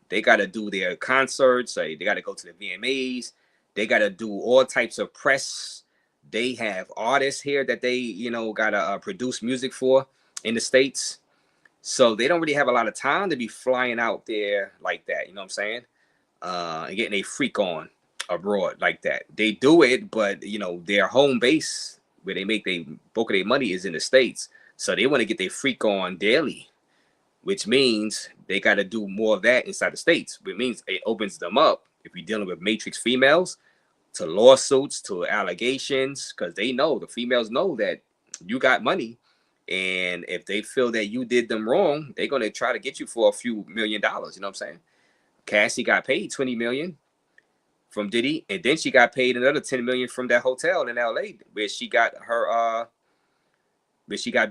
They got to do their concerts. They got to go to the VMAs. They got to do all types of press. They have artists here that they, got to produce music for in the States. So they don't really have a lot of time to be flying out there like that. You know what I'm saying? And getting a freak on abroad like that. They do it, but, their home base where they make their bulk of their money is in the States. So they want to get their freak on daily, which means they got to do more of that inside the States, which means it opens them up, if you're dealing with matrix females, to lawsuits, to allegations, because the females know that you got money. And if they feel that you did them wrong, they're going to try to get you for a few $1 million. You know what I'm saying? Cassie got paid $20 million from Diddy, and then she got paid another $10 million from that hotel in LA where she got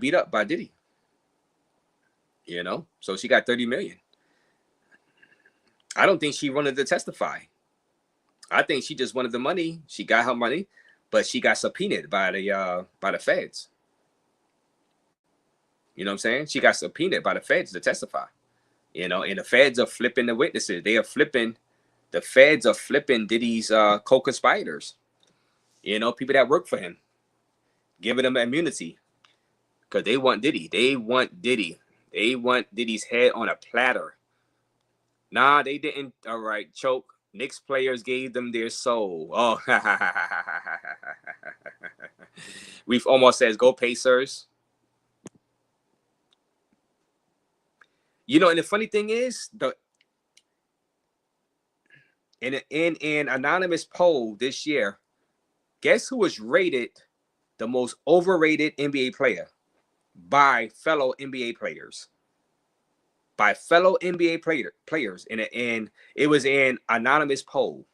beat up by Diddy. So she got $30 million. I don't think she wanted to testify. I think she just wanted the money. She got her money, but she got subpoenaed by the feds. You know what I'm saying? She got subpoenaed by the feds to testify. And the feds are flipping the witnesses. The feds are flipping Diddy's co-conspirators. People that work for him, giving them immunity because they want Diddy. They want Diddy's head on a platter. Nah, they didn't. All right, choke. Knicks players gave them their soul. Oh, We've almost says go Pacers. And the funny thing is, in an anonymous poll this year, guess who was rated the most overrated NBA player by fellow NBA players? By fellow NBA players, and it was an anonymous poll.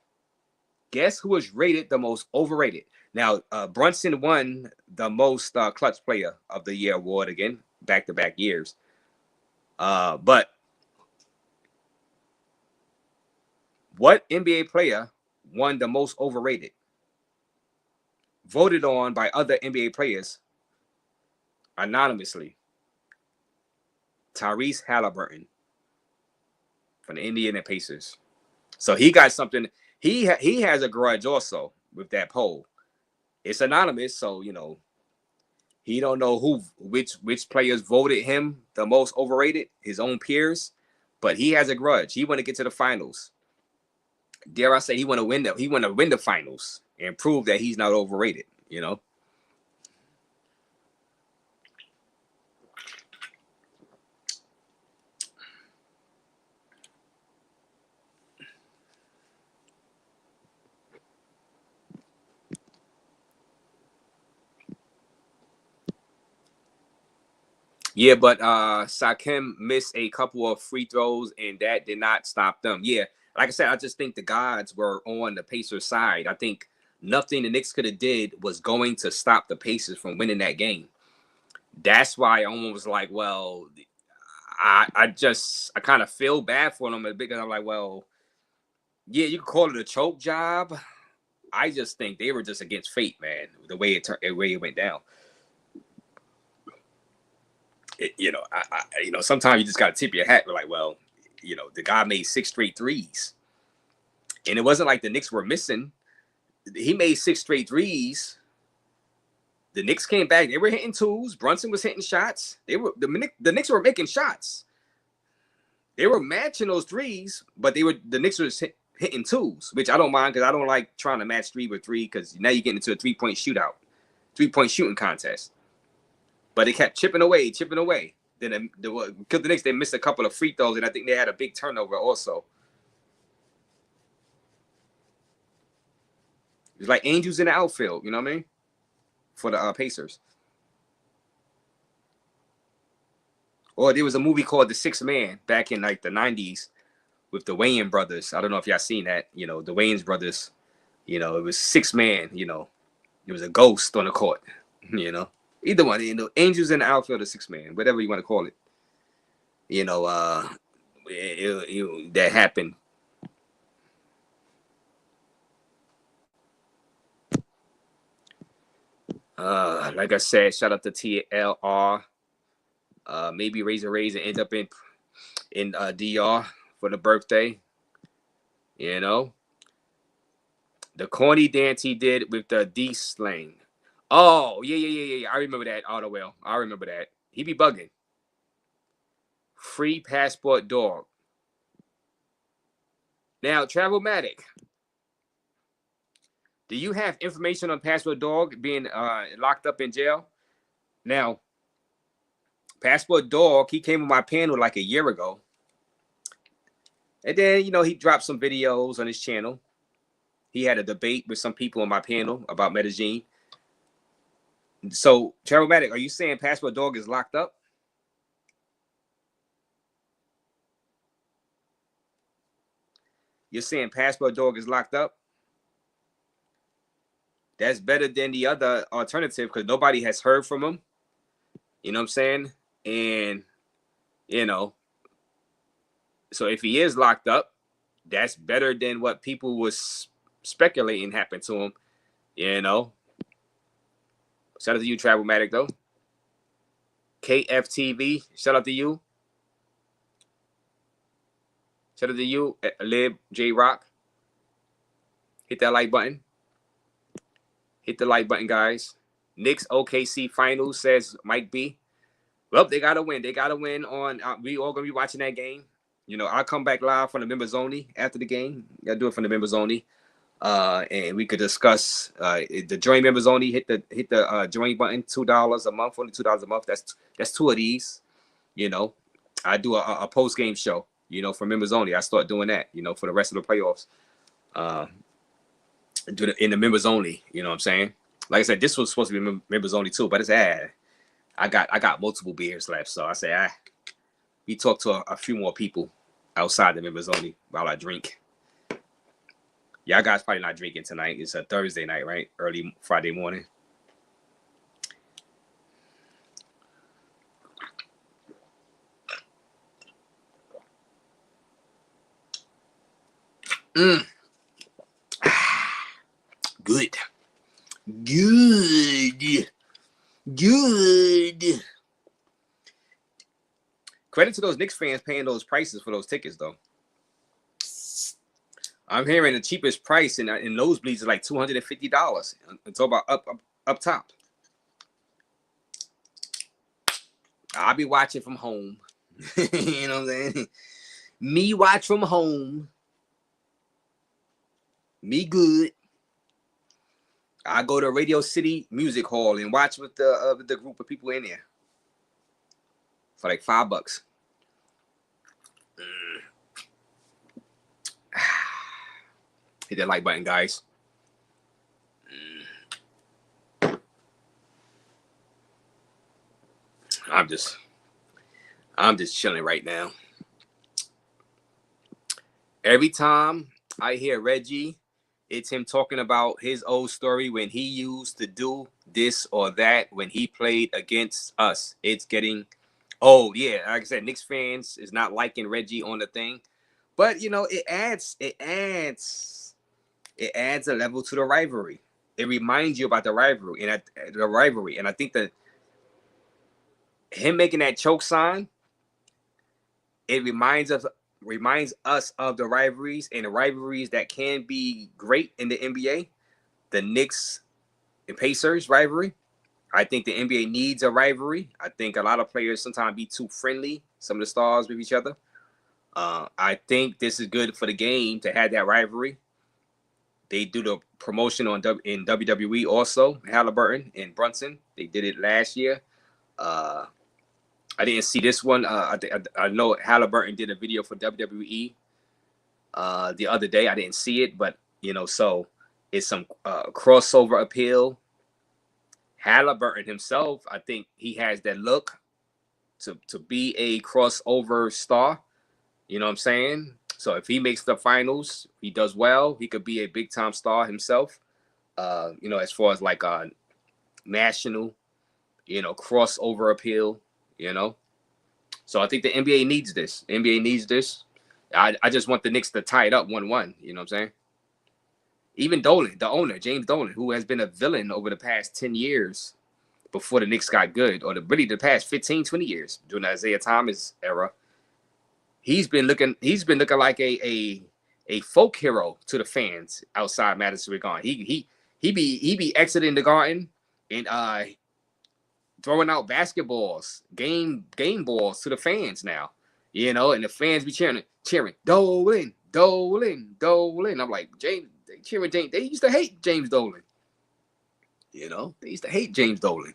Guess who was rated the most overrated? Now, Brunson won the most clutch player of the year award again, back-to-back years. But what NBA player won the most overrated? Voted on by other NBA players anonymously. Tyrese Halliburton from the Indiana Pacers. So he got something. He has a grudge also with that poll. It's anonymous, so he don't know which players voted him the most overrated, his own peers, but he has a grudge. He want to get to the finals. Dare I say he want to win the finals and prove that he's not overrated. Yeah, but Sakim missed a couple of free throws, and that did not stop them. Yeah, like I said, I just think the gods were on the Pacers' side. I think nothing the Knicks could have did was going to stop the Pacers from winning that game. That's why I almost was like, well, I kind of feel bad for them because I'm like, well, yeah, you can call it a choke job. I just think they were just against fate, man. The way it went down. Sometimes you just got to tip your hat. We're like, well, the guy made 6 straight threes, and it wasn't like the Knicks were missing. He made 6 straight threes. The Knicks came back. They were hitting twos. Brunson was hitting shots. The Knicks were making shots. They were matching those threes, but the Knicks were hitting twos, which I don't mind because I don't like trying to match 3 with 3 because now you're getting into a 3-point shootout, 3-point shooting contest. But they kept chipping away. Then because the Knicks, they missed a couple of free throws, and I think they had a big turnover also. It was like angels in the outfield, you know what I mean? For the Pacers. Or there was a movie called The Sixth Man back in like the 90s with the Wayans brothers. I don't know if y'all seen that. The Wayans brothers, it was 6 man, it was a ghost on the court, Either one, angels in the outfield or 6 man, whatever you want to call it. That happened. Like I said, shout out to TLR. Maybe Raze and end up in DR for the birthday. The corny dance he did with the D slang. Oh, yeah. I remember that all the way. I remember that. He be bugging. Free passport dog. Now, Travelmatic. Do you have information on Passport Dog being locked up in jail? Now, Passport Dog, he came on my panel like a year ago. And then, he dropped some videos on his channel. He had a debate with some people on my panel about Medellin. So, Travelmatic, are you saying Passport Dog is locked up? You're saying Passport Dog is locked up? That's better than the other alternative because nobody has heard from him. You know what I'm saying? And, so if he is locked up, that's better than what people was speculating happened to him. Shout out to you, Travelmatic, though. KFTV, shout out to you. Shout out to you, Lib J Rock. Hit that like button. Hit the like button, guys. Knicks OKC Finals, says Mike B. Well, they got to win. They got to win on. We all going to be watching that game. I'll come back live from the members only after the game. I'll do it from the members only. And we could discuss the join members only. Hit the join button. $2 a month, only $2 a month. That's 2 of these. I do a post game show. For members only. I start doing that. For the rest of the playoffs. Do it in the members only. You know what I'm saying? Like I said, this was supposed to be members only too, but it's I got multiple beers left, so I say we talk to a few more people outside the members only while I drink. Y'all guys probably not drinking tonight. It's a Thursday night, right? Early Friday morning. Good. Credit to those Knicks fans paying those prices for those tickets, though. I'm hearing the cheapest price in nosebleeds is like $250. It's all about up top. I'll be watching from home. You know what I'm saying? Me watch from home. Me good. I go to Radio City Music Hall and watch with the group of people in there for like $5. Hit that like button, guys. I'm just I'm just chilling right now. Every time I hear Reggie, it's him talking about his old story when he used to do this or that when he played against us. It's getting old. Yeah, like I said, Knicks fans is not liking Reggie on the thing, but you know, it adds a level to the rivalry. It reminds you about the rivalry and I think that him making that choke sign, it reminds us of the rivalries and the rivalries that can be great in the NBA. The Knicks and Pacers rivalry. I think the NBA needs a rivalry. I think a lot of players sometimes be too friendly, some of the stars with each other. I think this is good for the game to have that rivalry. They do the promotion in WWE also. Halliburton and Brunson. They did it last year. I didn't see this one. I know Halliburton did a video for WWE the other day. I didn't see it, but you know, so it's some crossover appeal. Halliburton himself, I think he has that look to be a crossover star. You know what I'm saying? So if he makes the finals, he does well. He could be a big time star himself. You know, as far as like a national, you know, crossover appeal. You know, so I think the NBA needs this. The NBA needs this. I just want the Knicks to tie it up 1-1. You know what I'm saying? Even Dolan, the owner, James Dolan, who has been a villain over the past 10 years before the Knicks got good, or really the past 15, 20 years during the Isaiah Thomas era, he's been looking like a folk hero to the fans outside Madison Square Garden. He be exiting the garden and throwing out basketballs, game balls to the fans now. You know, and the fans be cheering, Dolan, Dolan, Dolan. I'm like, James, they cheering James. They used to hate James Dolan. You know, they used to hate James Dolan.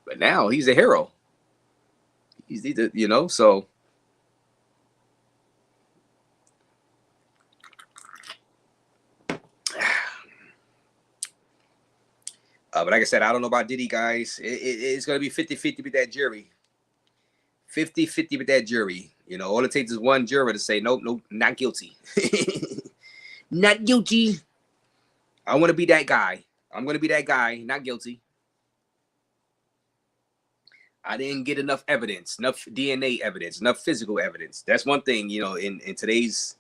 But now he's a hero. He's you know, so but like I said, I don't know about Diddy, guys. It's going to be 50-50 with that jury. 50-50 with that jury. You know, all it takes is one juror to say, nope, not guilty. Not guilty. I want to be that guy. I'm going to be that guy, not guilty. I didn't get enough evidence, enough DNA evidence, enough physical evidence. That's one thing, you know, in today's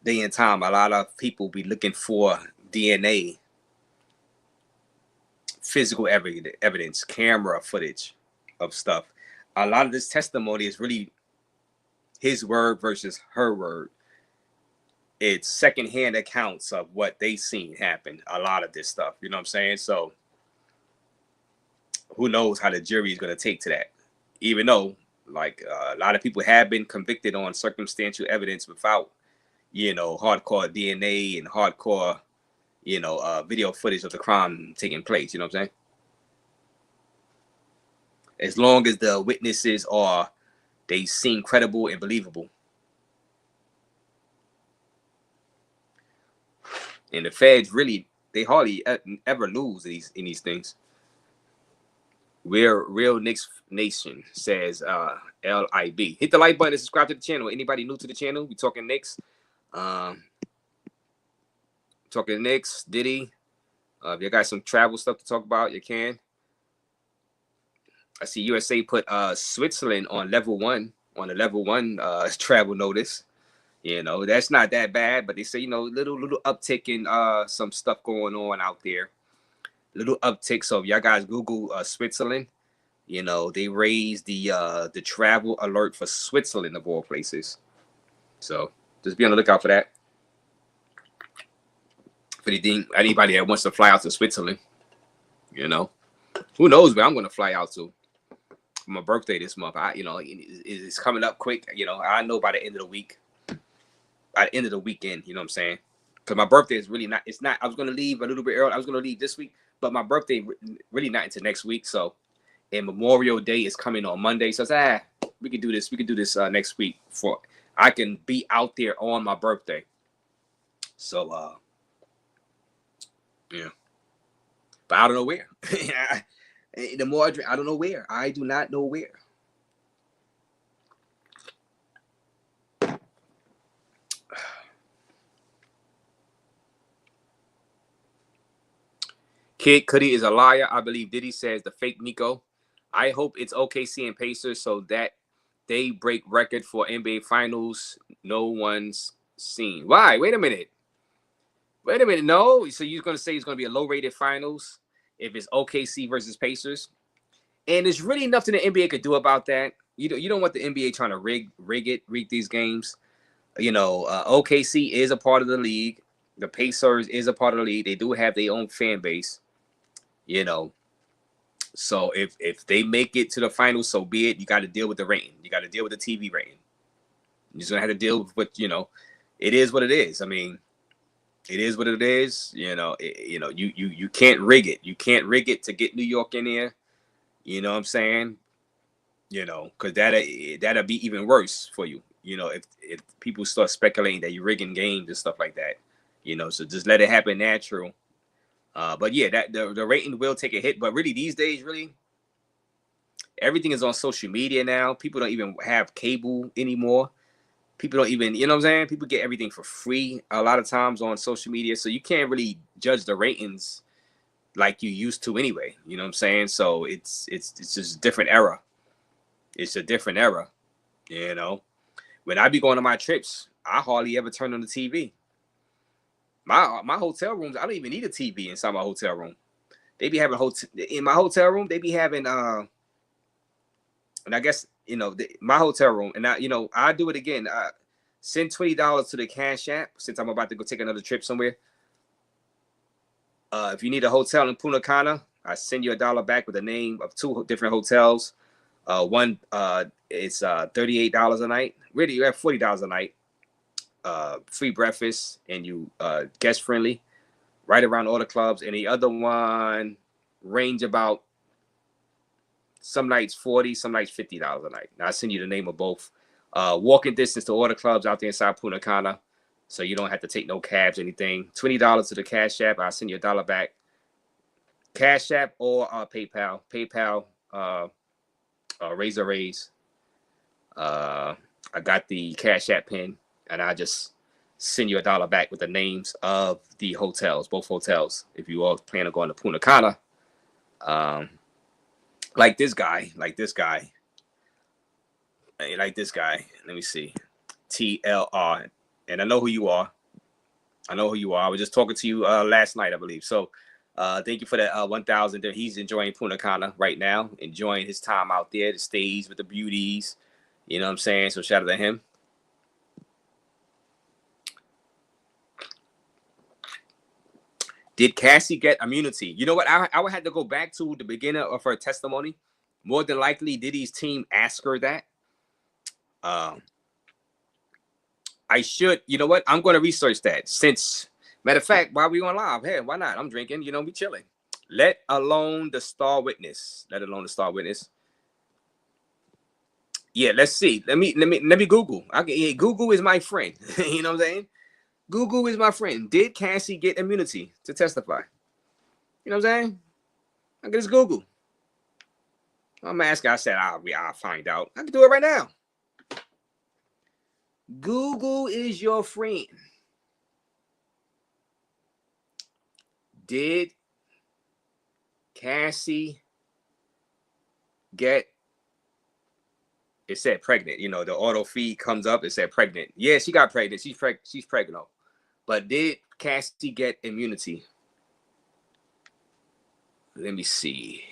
day and time, a lot of people be looking for DNA, physical evidence, camera footage of stuff. A lot of this testimony is really his word versus her word. It's secondhand accounts of what they seen happen. A lot of this stuff, you know what I'm saying? So who knows how the jury is going to take to that? Even though, like, a lot of people have been convicted on circumstantial evidence without, you know, hardcore DNA and hardcore, you know, video footage of the crime taking place. You know what I'm saying? As long as the witnesses they seem credible and believable. And the feds really, they hardly ever lose in these things. We're Real Knicks Nation, says LIB. Hit the like button and subscribe to the channel. Anybody new to the channel, we talking Knicks. Talking Knicks, Diddy. If you got some travel stuff to talk about, you can. I see USA put Switzerland on level 1, on a level 1 travel notice. You know, that's not that bad, but they say, you know, little uptick in some stuff going on out there. Little uptick. So if y'all guys Google Switzerland, you know, they raised the travel alert for Switzerland of all places. So just be on the lookout for that. For anybody that wants to fly out to Switzerland, you know, who knows where I'm going to fly out to for my birthday this month. You know, it's coming up quick. You know, I know by the end of the week, by the end of the weekend, you know what I'm saying? Because my birthday is really not, it's not, I was going to leave a little bit early. I was going to leave this week, but my birthday really not until next week. So, and Memorial Day is coming on Monday. So I said, we can do this. We can do this next week for, I can be out there on my birthday. So, yeah. But I don't know where. The more I drink, I don't know where. I do not know where. Kid Cudi is a liar. I believe Diddy says the fake Nico. I hope it's OKC and Pacers so that they break record for NBA Finals. No one's seen. Why? Wait a minute. Wait a minute. No. So you're going to say it's going to be a low-rated finals if it's OKC versus Pacers? And there's really nothing the NBA could do about that. You don't want the NBA trying to rig these games. OKC is a part of the league. The Pacers is a part of the league. They do have their own fan base. So if they make it to the finals, so be it. You got to deal with the rating. You got to deal with the TV rating. You're just gonna have to deal with what it is what it is. I mean, it is what it is. You can't rig it. You can't rig it to get New York in there. You know what I'm saying? Because that'll be even worse for you. If people start speculating that you're rigging games and stuff like that. So just let it happen natural. But yeah, that the rating will take a hit. But really, these days, everything is on social media now. People don't even have cable anymore. People don't even, what I'm saying? People get everything for free a lot of times on social media. So you can't really judge the ratings like you used to anyway. You know what I'm saying? So it's just a different era. It's a different era. When I be going on my trips, I hardly ever turn on the TV. My hotel rooms, I don't even need a TV inside my hotel room. They be having in my hotel room. They be having and I guess my hotel room, and I do it again. Send $20 to the Cash App since I'm about to go take another trip somewhere. If you need a hotel in Punta Cana, I send you $1 back with the name of 2 different hotels. One it's $38 a night. Really, you have $40 a night. Free breakfast, and you guest friendly, right around all the clubs. And the other one range about some nights $40, some nights $50 a night. Now I send you the name of both. Walking distance to all the clubs out there inside Punta Cana, so you don't have to take no cabs or anything. $20 to the Cash App. I'll send you $1 back. Cash App or PayPal. PayPal, Raze. I got the Cash App pin, and I just send you $1 back with the names of the hotels, both hotels, if you all plan on going to Punta Cana. Like this guy. Let me see. TLR. And I know who you are. I was just talking to you last night, I believe. So thank you for that 1,000. He's enjoying Punta Cana right now, enjoying his time out there, the stays with the beauties. You know what I'm saying? So shout out to him. Did Cassie get immunity? You know what? I would have to go back to the beginning of her testimony. More than likely, Diddy's team asked her that. I should, you know what? I'm going to research that. Matter of fact, while we on live, hey, why not? I'm drinking, we chilling. Let alone the star witness. Yeah, let's see. Let me Google. Google is my friend. You know what I'm saying? Google is my friend. Did Cassie get immunity to testify? You know what I'm saying? I can just Google. I'm asking. I said I'll find out. I can do it right now. Google is your friend. Did Cassie get? It said pregnant. The auto feed comes up. It said pregnant. Yeah, she got pregnant. She's pregnant. But did Cassie get immunity? Let me see.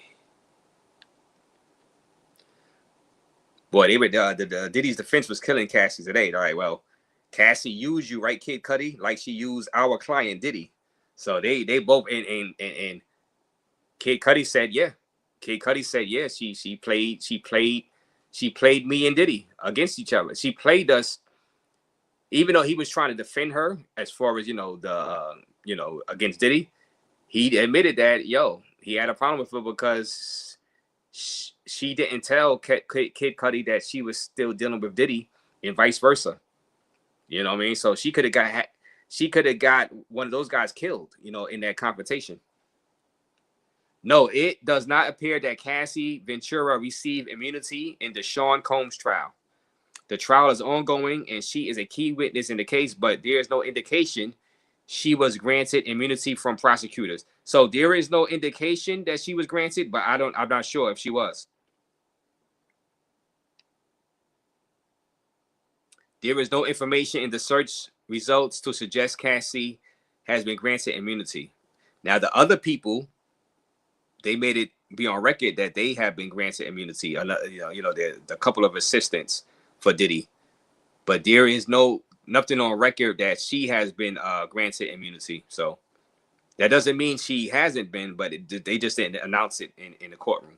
Boy, they were the Diddy's defense was killing Cassie today. All right, well, Cassie used you, right, Kid Cudi, like she used our client Diddy. So they both and Kid Cudi said yeah. Kid Cudi said yeah. She played me and Diddy against each other. She played us, even though he was trying to defend her as far as against Diddy. He admitted that he had a problem with her because she didn't tell Kid Cudi that she was still dealing with Diddy and vice versa. You know what I mean? So she could have got one of those guys killed, in that confrontation. No, it does not appear that Cassie Ventura received immunity in the Sean Combs trial. The trial is ongoing, and she is a key witness in the case, but there is no indication she was granted immunity from prosecutors. So there is no indication that she was granted, but I'm not sure if she was. There is no information in the search results to suggest Cassie has been granted immunity. Now, the other people, they made it be on record that they have been granted immunity. The couple of assistants for Diddy, but there is nothing on record that she has been granted immunity. So that doesn't mean she hasn't been, but they just didn't announce it in the courtroom.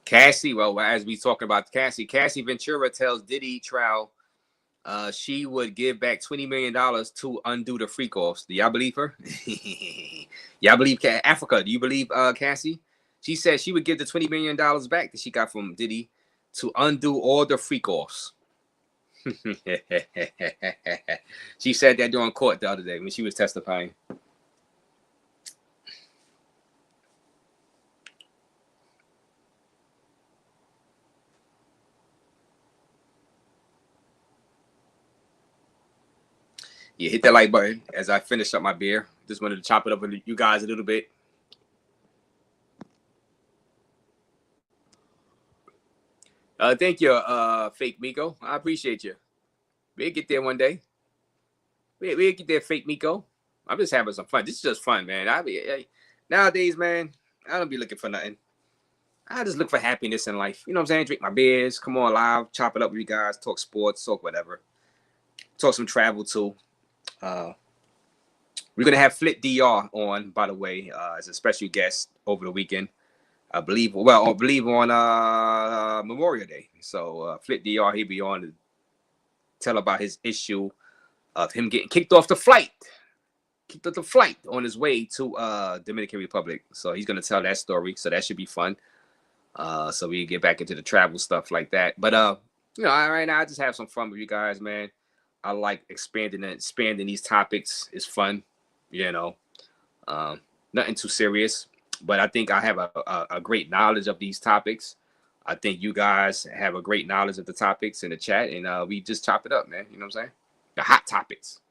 Cassie, well, as we talking about Cassie Ventura tells Diddy trial she would give back $20 million to undo the freak offs. Do y'all believe her? Y'all believe Africa? Do you believe Cassie? She said she would give the $20 million back that she got from Diddy to undo all the freak offs. She said that during court the other day when she was testifying. Yeah, hit that like button as I finish up my beer. Just wanted to chop it up with you guys a little bit. Thank you, Fake Miko. I appreciate you. We'll get there one day. We'll get there, Fake Miko. I'm just having some fun. This is just fun, man. Nowadays, man, I don't be looking for nothing. I just look for happiness in life. You know what I'm saying? Drink my beers, come on live, chop it up with you guys, talk sports, talk whatever. Talk some travel too. We're gonna have Flit DR on, by the way, as a special guest over the weekend. I believe on Memorial Day. So Flit DR, he'll be on to tell about his issue of him getting kicked off the flight on his way to Dominican Republic. So he's gonna tell that story. So that should be fun. So we get back into the travel stuff like that. But right now I just have some fun with you guys, man. I like expanding these topics. It's fun, nothing too serious. But I think I have a great knowledge of these topics. I think you guys have a great knowledge of the topics in the chat, and we just chop it up, man. You know what I'm saying? The hot topics.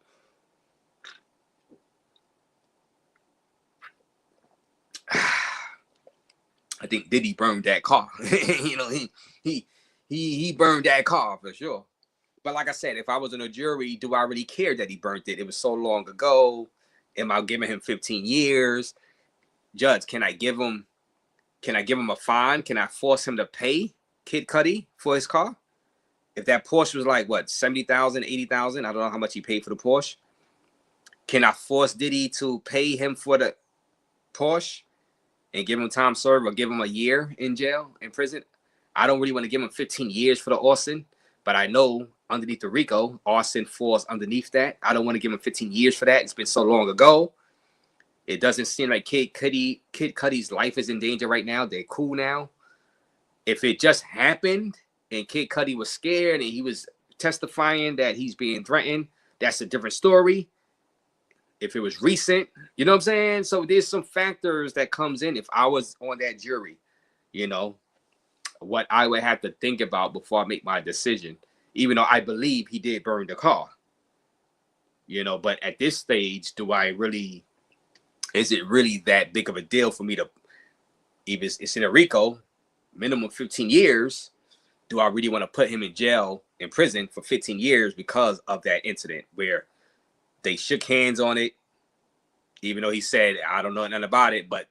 I think Diddy burned that car. He burned that car for sure. But like I said, if I was in a jury, do I really care that he burnt it? It was so long ago. Am I giving him 15 years? Judge, can I give him a fine? Can I force him to pay Kid Cudi for his car? If that Porsche was like what, 70,000, 80,000, I don't know how much he paid for the Porsche. Can I force Diddy to pay him for the Porsche and give him time served or give him a year in prison? I don't really want to give him 15 years for the Austin, but I know underneath the RICO, Austin falls underneath that. I don't want to give him 15 years for that. It's been so long ago. It doesn't seem like Kid Cudi's life is in danger right now. They're cool now. If it just happened and Kid Cudi was scared and he was testifying that he's being threatened, that's a different story. If it was recent, you know what I'm saying? So there's some factors that comes in. If I was on that jury, what I would have to think about before I make my decision, even though I believe he did burn the car. But at this stage, is it really that big of a deal for me to, if it's in a RICO, minimum 15 years, do I really want to put him in prison for 15 years because of that incident where they shook hands on it, even though he said, I don't know nothing about it, but,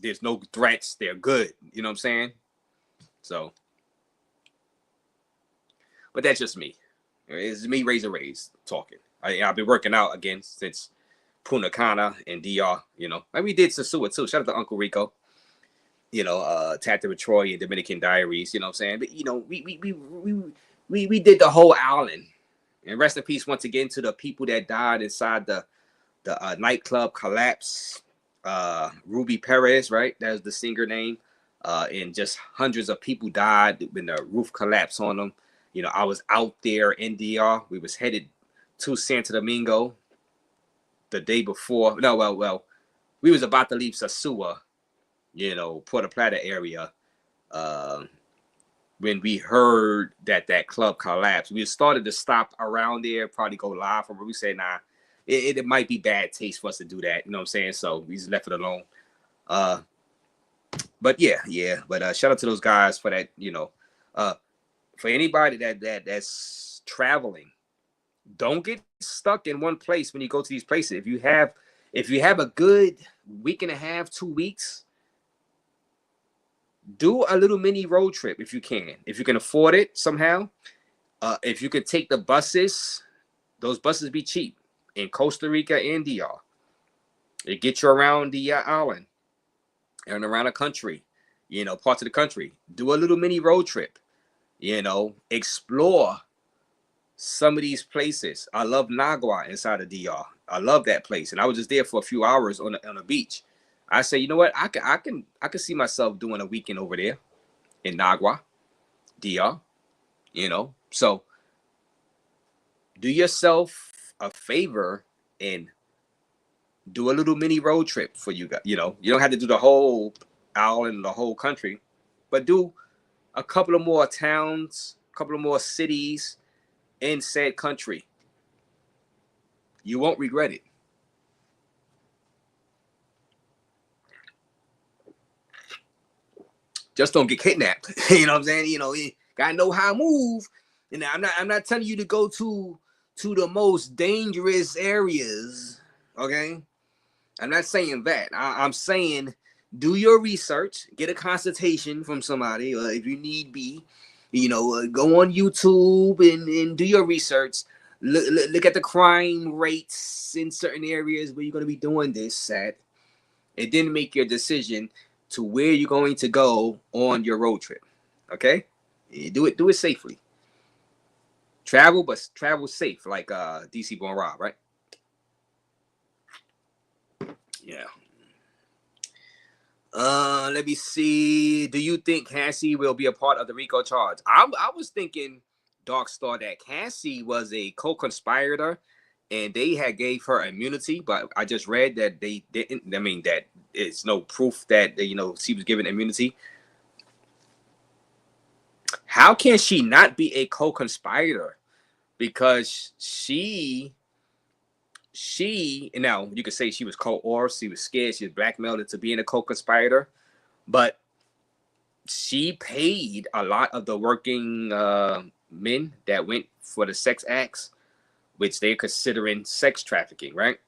there's no threats. They're good. You know what I'm saying? So, but that's just me. It's me, Raze talking. I've been working out again since Punta Cana and DR, and we did Sasua too. Shout out to Uncle Rico, Tattoo with Troy and Dominican Diaries, you know what I'm saying? But we did the whole island. And rest in peace once again to the people that died inside the nightclub collapse. Ruby Perez, right? That's the singer name. And just hundreds of people died when the roof collapsed on them. I was out there in DR. We was headed to Santo Domingo the day before. No, well, we was about to leave Sasua, you know, Puerto Plata area, when we heard that that club collapsed. We started to stop around there, probably go live from where we said, nah, it might be bad taste for us to do that. You know what I'm saying? So we just left it alone. But yeah. But shout out to those guys for that, you know. For anybody that's traveling, don't get stuck in one place when you go to these places. If you have a good week and a half, 2 weeks, do a little mini road trip if you can afford it somehow. If you could take the buses, those buses be cheap in Costa Rica and DR. It gets you around the island and around the country, you know, parts of the country. Do a little mini road trip, you know, explore some of these places. I love Nagua inside of DR. I love that place, and I was just there for a few hours on the beach. I say, you know what, I can see myself doing a weekend over there in Nagua, DR. You know, so do yourself a favor and do a little mini road trip for you guys. You know, you don't have to do the whole island, the whole country, but do a couple of more towns, a couple of more cities in said country. You won't regret it. Just don't get kidnapped. You know what I'm saying? You know, you gotta know how to move. And I'm not telling you to go to the most dangerous areas. Okay, I'm not saying that. I'm saying do your research, get a consultation from somebody, if you need be. You know, go on YouTube and do your research. Look at the crime rates in certain areas where you're going to be doing this at, and then make your decision to where you're going to go on your road trip. Okay, do it safely. Travel, but travel safe, like DC Born Rob, right? Yeah. Let me see. Do you think Cassie will be a part of the RICO charge? I was thinking, Dark Star, that Cassie was a co-conspirator and they had gave her immunity, but I just read that they didn't. I mean, that it's no proof that, you know, she was given immunity. How can she not be a co-conspirator? Because she now you could say she was coerced, she was scared, she was blackmailed into being a co-conspirator, but she paid a lot of the working men that went for the sex acts, which they're considering sex trafficking, right?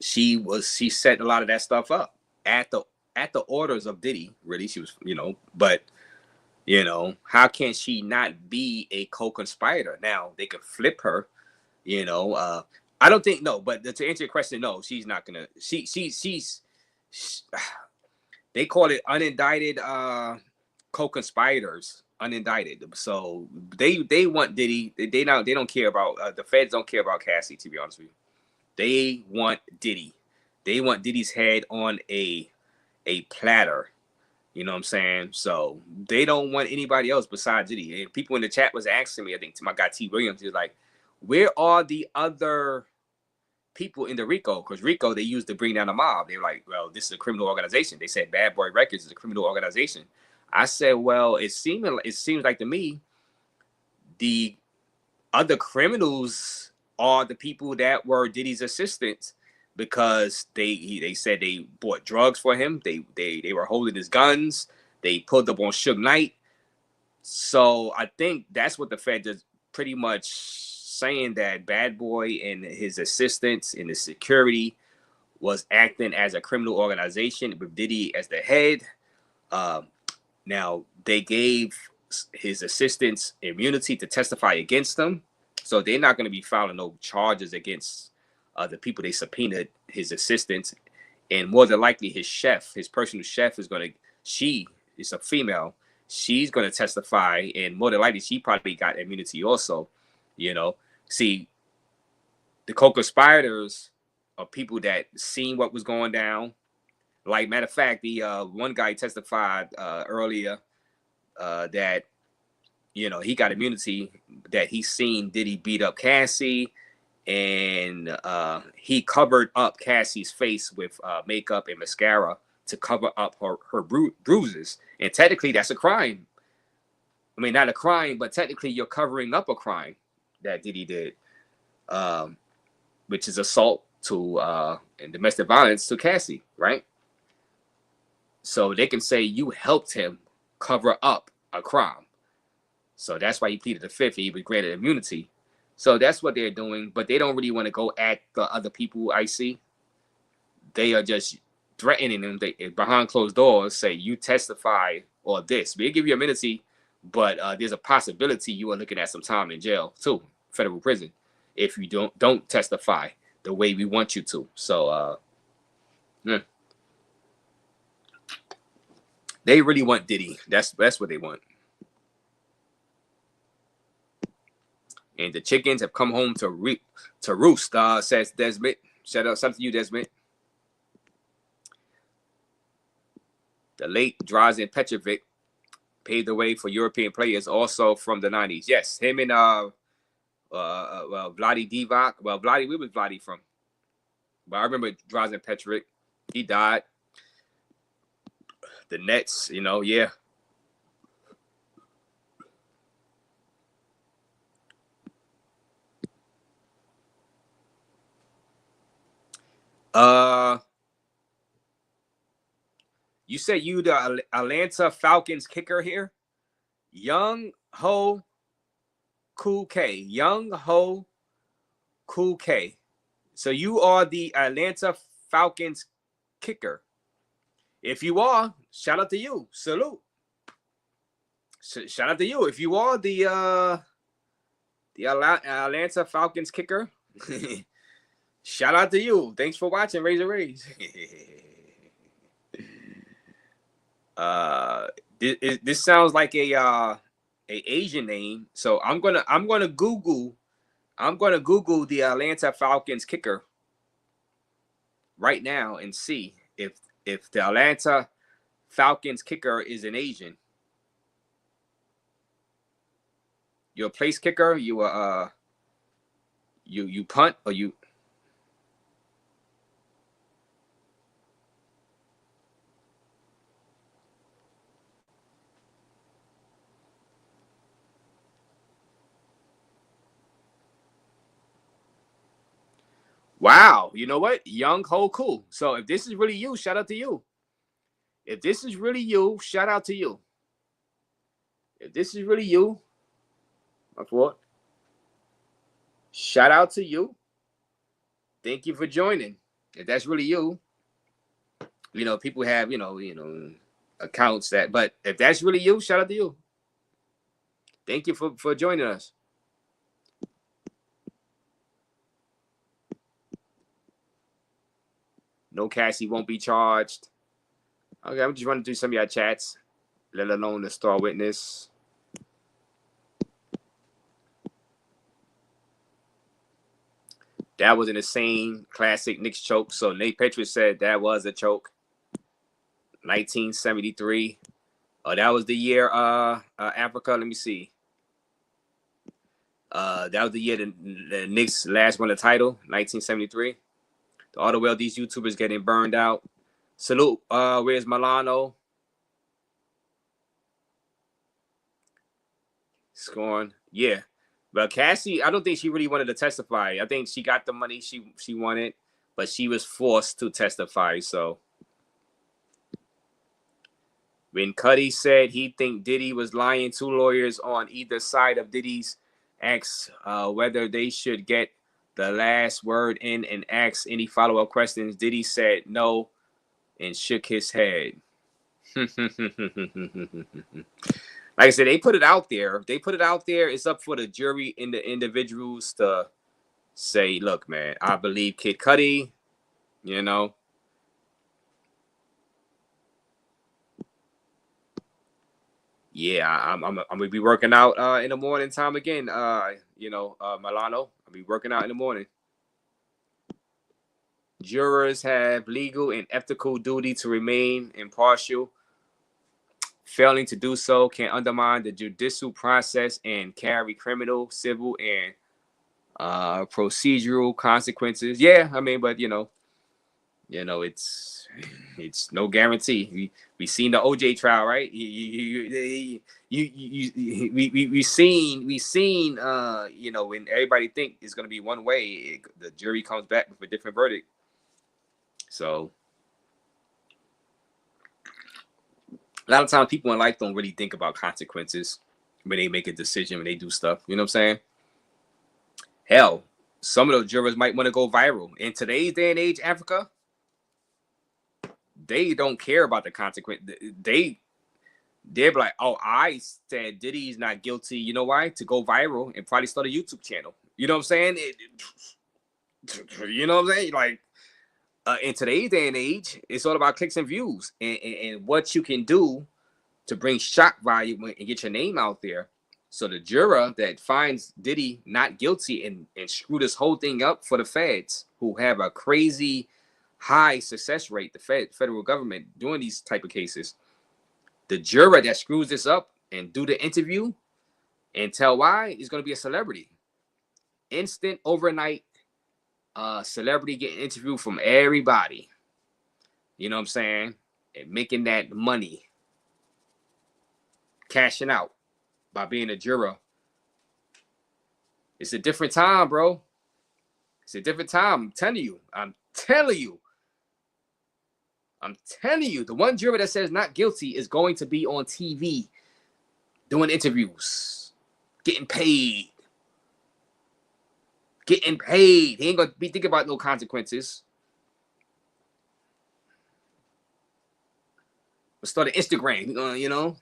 She set a lot of that stuff up at the orders of Diddy. Really, she was, you know, but you know, how can she not be a co-conspirator? Now they could flip her, you know. I don't think, no, but to answer your question, no, she's not gonna. She's they call it unindicted co-conspirators, unindicted. So they want Diddy. They don't care about the feds. Don't care about Cassie, to be honest with you. They want Diddy. They want Diddy's head on a platter. You know what I'm saying? So they don't want anybody else besides Diddy. And people in the chat was asking me, I think to my guy T Williams, he was like, where are the other people in the RICO? Because RICO, they used to bring down the mob. They were like, well, this is a criminal organization. They said Bad Boy Records is a criminal organization. I said, well, it seems like to me the other criminals are the people that were Diddy's assistants, because they said they bought drugs for him. They were holding his guns. They pulled up on Suge Knight. So I think that's what the Fed is pretty much saying, that Bad Boy and his assistants and the security was acting as a criminal organization with Diddy as the head. Now they gave his assistants immunity to testify against them, so they're not going to be filing no charges against the people they subpoenaed, his assistants. And more than likely his chef, his personal chef, she is a female, she's going to testify, and more than likely she probably got immunity also. You know, see, the co-conspirators are people that seen what was going down. Like, matter of fact, the one guy testified earlier that, you know, he got immunity, that he seen Diddy beat up Cassie, and he covered up Cassie's face with makeup and mascara to cover up her bruises. And technically, that's a crime. I mean, not a crime, but technically, you're covering up a crime that Diddy did, which is assault to and domestic violence to Cassie, right? So they can say you helped him cover up a crime. So that's why he pleaded the fifth. He was granted immunity. So that's what they're doing, but they don't really want to go at the other people I see. They are just threatening them. They, behind closed doors, say you testify or this. We'll give you immunity, but there's a possibility you are looking at some time in jail too, federal prison, if you don't testify the way we want you to. So yeah. They really want Diddy. That's what they want. And the chickens have come home to roost, says Desmond. Shout out something to you, Desmond. The late Drazen Petrovic paved the way for European players also from the 90s. Yes, him and Vlade Divac. Well, Vlade, where was Vlade from? But I remember Drazen Petrovic. He died. The Nets, you know, yeah. You said you the Atlanta Falcons kicker here? Young Ho Cool K. Young Ho Cool K. So you are the Atlanta Falcons kicker. If you are, shout out to you. Salute. Shout out to you. If you are the Atlanta Falcons kicker, shout out to you. Thanks for watching Raze. This sounds like a Asian name, so I'm gonna Google the Atlanta Falcons kicker right now and see if the Atlanta Falcons kicker is an Asian. You're a place kicker. You you punt or you. Wow, you know what? Young Ho Cool. So if this is really you, shout out to you. If this is really you, shout out to you. If this is really you, my fault. Shout out to you. Thank you for joining. If that's really you, you know, people have, you know, accounts that, but if that's really you, shout out to you. Thank you for joining us. No, Cassie won't be charged. Okay, I'm just running through some of your chats, let alone the star witness. That was an insane classic Knicks choke. So Nate Petrie said that was a choke. 1973. Oh, that was the year Africa. Let me see. That was the year the Knicks last won the title, 1973. All the well, these YouTubers getting burned out. Salute. Where's Milano? Scoring. Yeah. But Cassie, I don't think she really wanted to testify. I think she got the money she wanted, but she was forced to testify. So when Cuddy said he think Diddy was lying, two lawyers on either side of Diddy's asked whether they should get the last word in and asked any follow-up questions. Diddy said no and shook his head. Like I said, they put it out there. It's up for the jury and the individuals to say, look, man, I believe Kid Cudi, you know. Yeah, I'm gonna be working out in the morning time again. Milano. I'll be working out in the morning. Jurors have legal and ethical duty to remain impartial. Failing to do so can undermine the judicial process and carry criminal, civil, and procedural consequences. Yeah, I mean, but it's no guarantee. We seen the OJ trial, right? We seen when everybody think it's gonna be one way, the jury comes back with a different verdict. So a lot of times people in life don't really think about consequences when they make a decision, when they do stuff. You know what I'm saying? Hell, some of those jurors might want to go viral. In today's day and age, Africa, they don't care about the consequence. They're like, oh, I said Diddy's not guilty. You know why? To go viral and probably start a YouTube channel. You know what I'm saying? You know what I'm saying? Like, in today's day and age, it's all about clicks and views and what you can do to bring shock value and get your name out there. So the juror that finds Diddy not guilty and screw this whole thing up for the feds, who have a crazy high success rate, the federal government doing these type of cases, the juror that screws this up and do the interview and tell why is going to be a celebrity. Instant, overnight, celebrity getting interviewed from everybody. You know what I'm saying? And making that money, cashing out by being a juror. It's a different time, bro. It's a different time. I'm telling you. The one juror that says not guilty is going to be on TV doing interviews, getting paid. He ain't going to be thinking about no consequences. We'll start an Instagram, you know.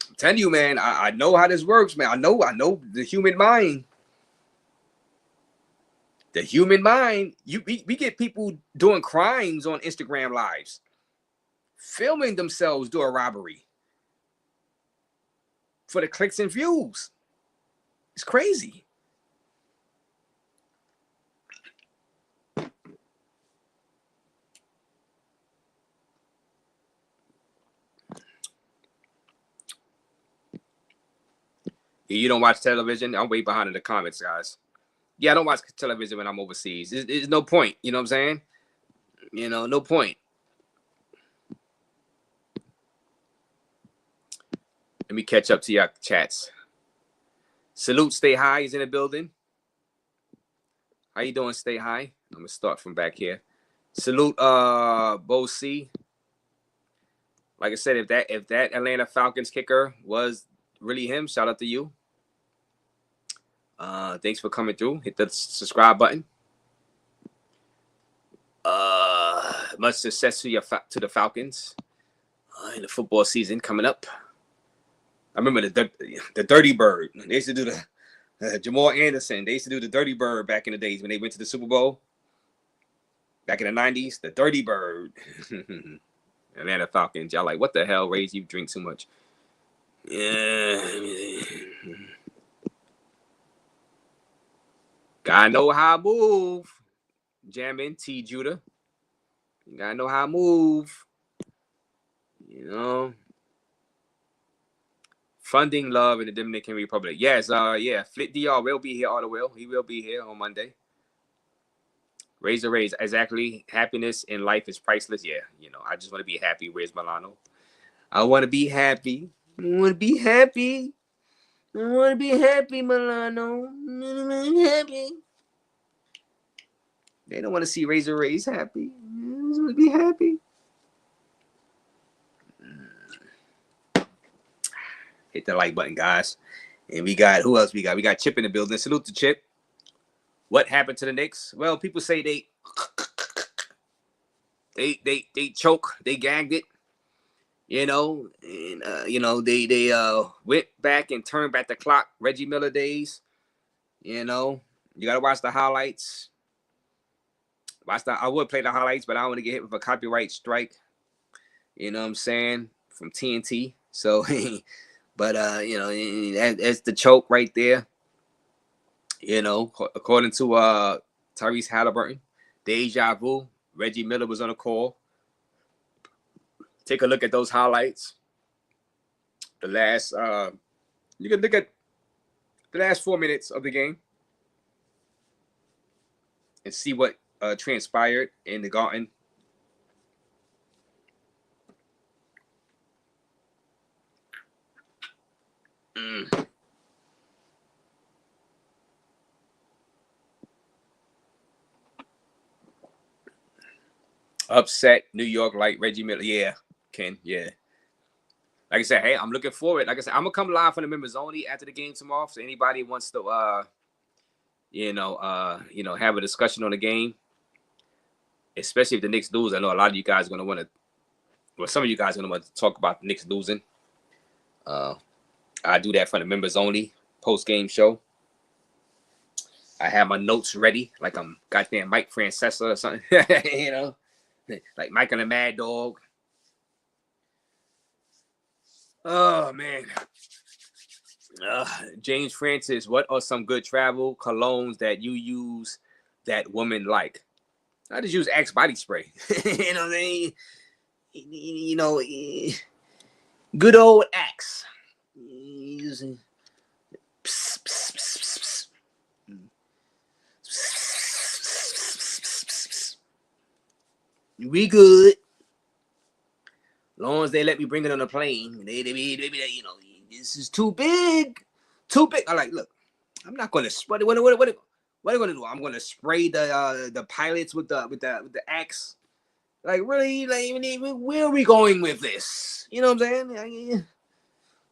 I'm telling you, man, I know how this works, man. I know the human mind. The human mind. We get people doing crimes on Instagram lives, filming themselves do a robbery for the clicks and views. It's crazy. You don't watch television? I'm way behind in the comments, guys. Yeah, I don't watch television when I'm overseas. There's no point. You know what I'm saying? No point. Let me catch up to your chats. Salute, Stay High is in the building. How you doing, Stay High? I'm gonna start from back here. Salute, Bo C. Like I said, if that Atlanta Falcons kicker was really him, shout out to you. Thanks for coming through. Hit the subscribe button. Much success to the Falcons in the football season coming up. I remember the Dirty Bird. They used to do the Jamal Anderson. They used to do the Dirty Bird back in the days when they went to the Super Bowl. Back in the 90s, the Dirty Bird. Atlanta Falcons. Y'all like, what the hell, Raze? You drink too much. Yeah. Gotta know how I move. Jamming, T. Judah. You gotta know how I move. Funding love in the Dominican Republic. Yes, Flit DR will be here all the way. He will be here on Monday. Raise. Exactly. Happiness in life is priceless. Yeah, I just want to be happy. Where's Milano? I want to be happy. I want to be happy, Milano. Happy. They don't want to see Raze happy. I just want to be happy. Hit the like button, guys. And we got, who else we got? We got Chip in the building. Salute to Chip. What happened to the Knicks? Well, people say they choke, they gagged it, they went back and turned back the clock. Reggie Miller days, you gotta watch the highlights. I would play the highlights, but I don't want to get hit with a copyright strike. You know what I'm saying? From TNT. So, but that's the choke right there. According to Tyrese Halliburton, deja vu. Reggie Miller was on a call. Take a look at those highlights. The last, you can look at the last 4 minutes of the game and see what transpired in the Garden. Upset New York like Reggie Miller. Yeah, Ken. Yeah. Like I said, hey, I'm looking forward. Like I said, I'm gonna come live from the members only after the game tomorrow. So anybody wants to have a discussion on the game, especially if the Knicks lose. I know a lot of you guys are gonna want to, well, some of you guys are gonna want to talk about the Knicks losing. I do that for the members only post-game show. I have my notes ready, like I'm goddamn Mike Francesa or something, like Michael the Mad Dog. Oh man, James Francis, what are some good travel colognes that you use that women like? I just use Axe body spray. You know what I mean? Good old Axe. We good. Long as they let me bring it on a plane. They this is too big. Too big. I like, look, I'm not gonna what are you gonna do? I'm gonna spray the pilots with the Axe. Like, really, like, where are we going with this? You know what I'm saying?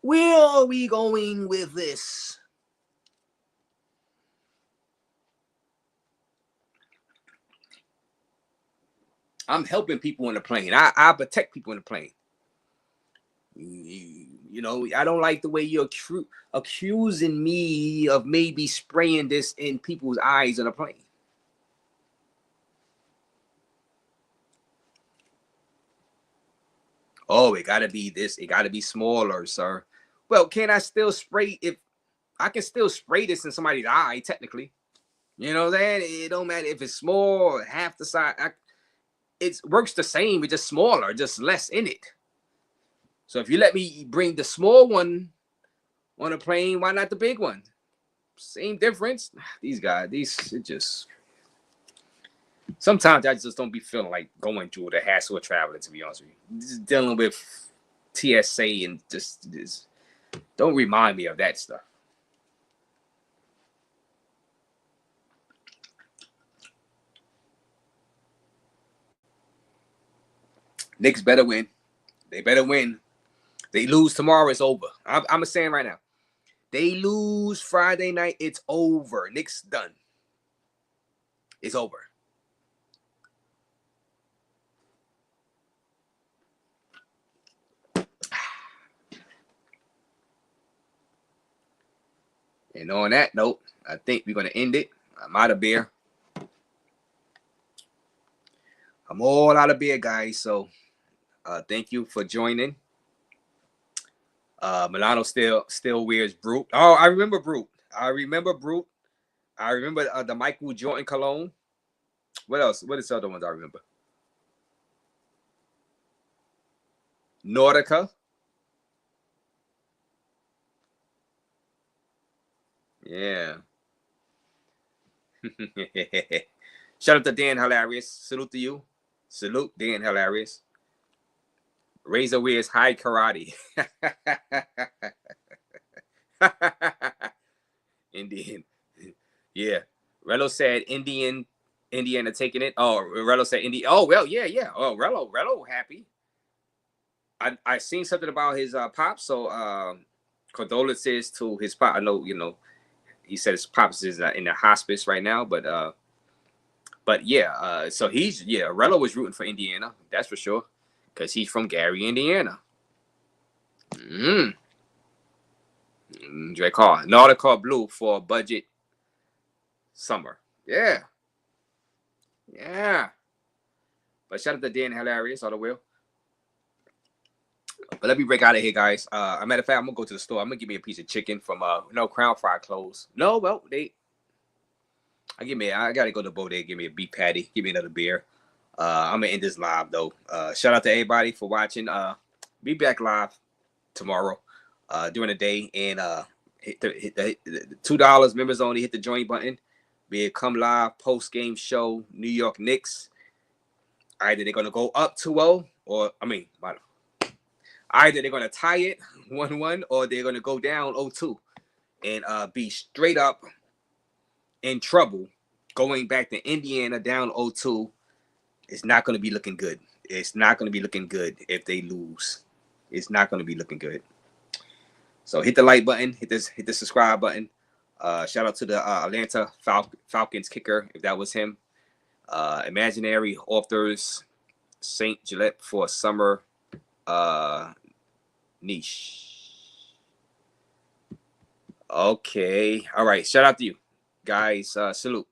Where are we going with this? I'm helping people in the plane. I protect people in the plane. I don't like the way you're accusing me of maybe spraying this in people's eyes on a plane. Oh, it gotta be this. It gotta be smaller, sir. Well, can I still spray? If I can still spray this in somebody's eye, technically. You know that it don't matter if it's small or half the size. It works the same, it's just smaller, just less in it. So if you let me bring the small one on a plane, why not the big one? Same difference. These guys, it just. Sometimes I just don't be feeling like going through the hassle of traveling, to be honest with you. Just dealing with TSA and just don't remind me of that stuff. Knicks better win. They better win. They lose tomorrow, it's over. I'm saying right now. They lose Friday night, it's over. Knicks done. It's over. And on that note, I think we're going to end it. I'm out of beer. I'm all out of beer, guys. So thank you for joining. Milano still wears Brute. Oh, I remember Brute. I remember the Michael Jordan cologne. What else? What is the other ones I remember? Nautica. Yeah. Shout out to Dan Hilarious. Salute to you. Salute Dan Hilarious. Razor wears high karate. Indian. Yeah. Rello said Indiana taking it. Oh, Rello said Indy. Oh, well, yeah. Oh, Rello happy. I seen something about his pop. So condolences to his pop. I know, he said his pops is in the hospice right now, but yeah, so Rello was rooting for Indiana, that's for sure, because he's from Gary, Indiana. Dre Carr, Nautica Blue for budget summer. Yeah. But shout out to Dan Hilarious, all the will. But let me break out of here, guys. As a matter of fact, I'm gonna go to the store. I'm gonna give me a piece of chicken from Crown Fry closed. No, well, I gotta go to the bodega, give me a beef patty, give me another beer. I'm gonna end this live though. Shout out to everybody for watching. Be back live tomorrow during the day, and hit the $2 members only. Hit the join button. We come live post game show. New York Knicks. Either they're gonna go up 2-0, or either they're gonna tie it 1-1, or they're gonna go down 0-2 and be straight up in trouble. Going back to Indiana down 0-2, it's not gonna be looking good. It's not gonna be looking good if they lose. It's not gonna be looking good. So hit the like button, hit the subscribe button. Shout out to the Atlanta Falcons kicker, if that was him. Imaginary authors, Saint Gillette for a summer niche. Okay, all right. Shout out to you guys. Salute.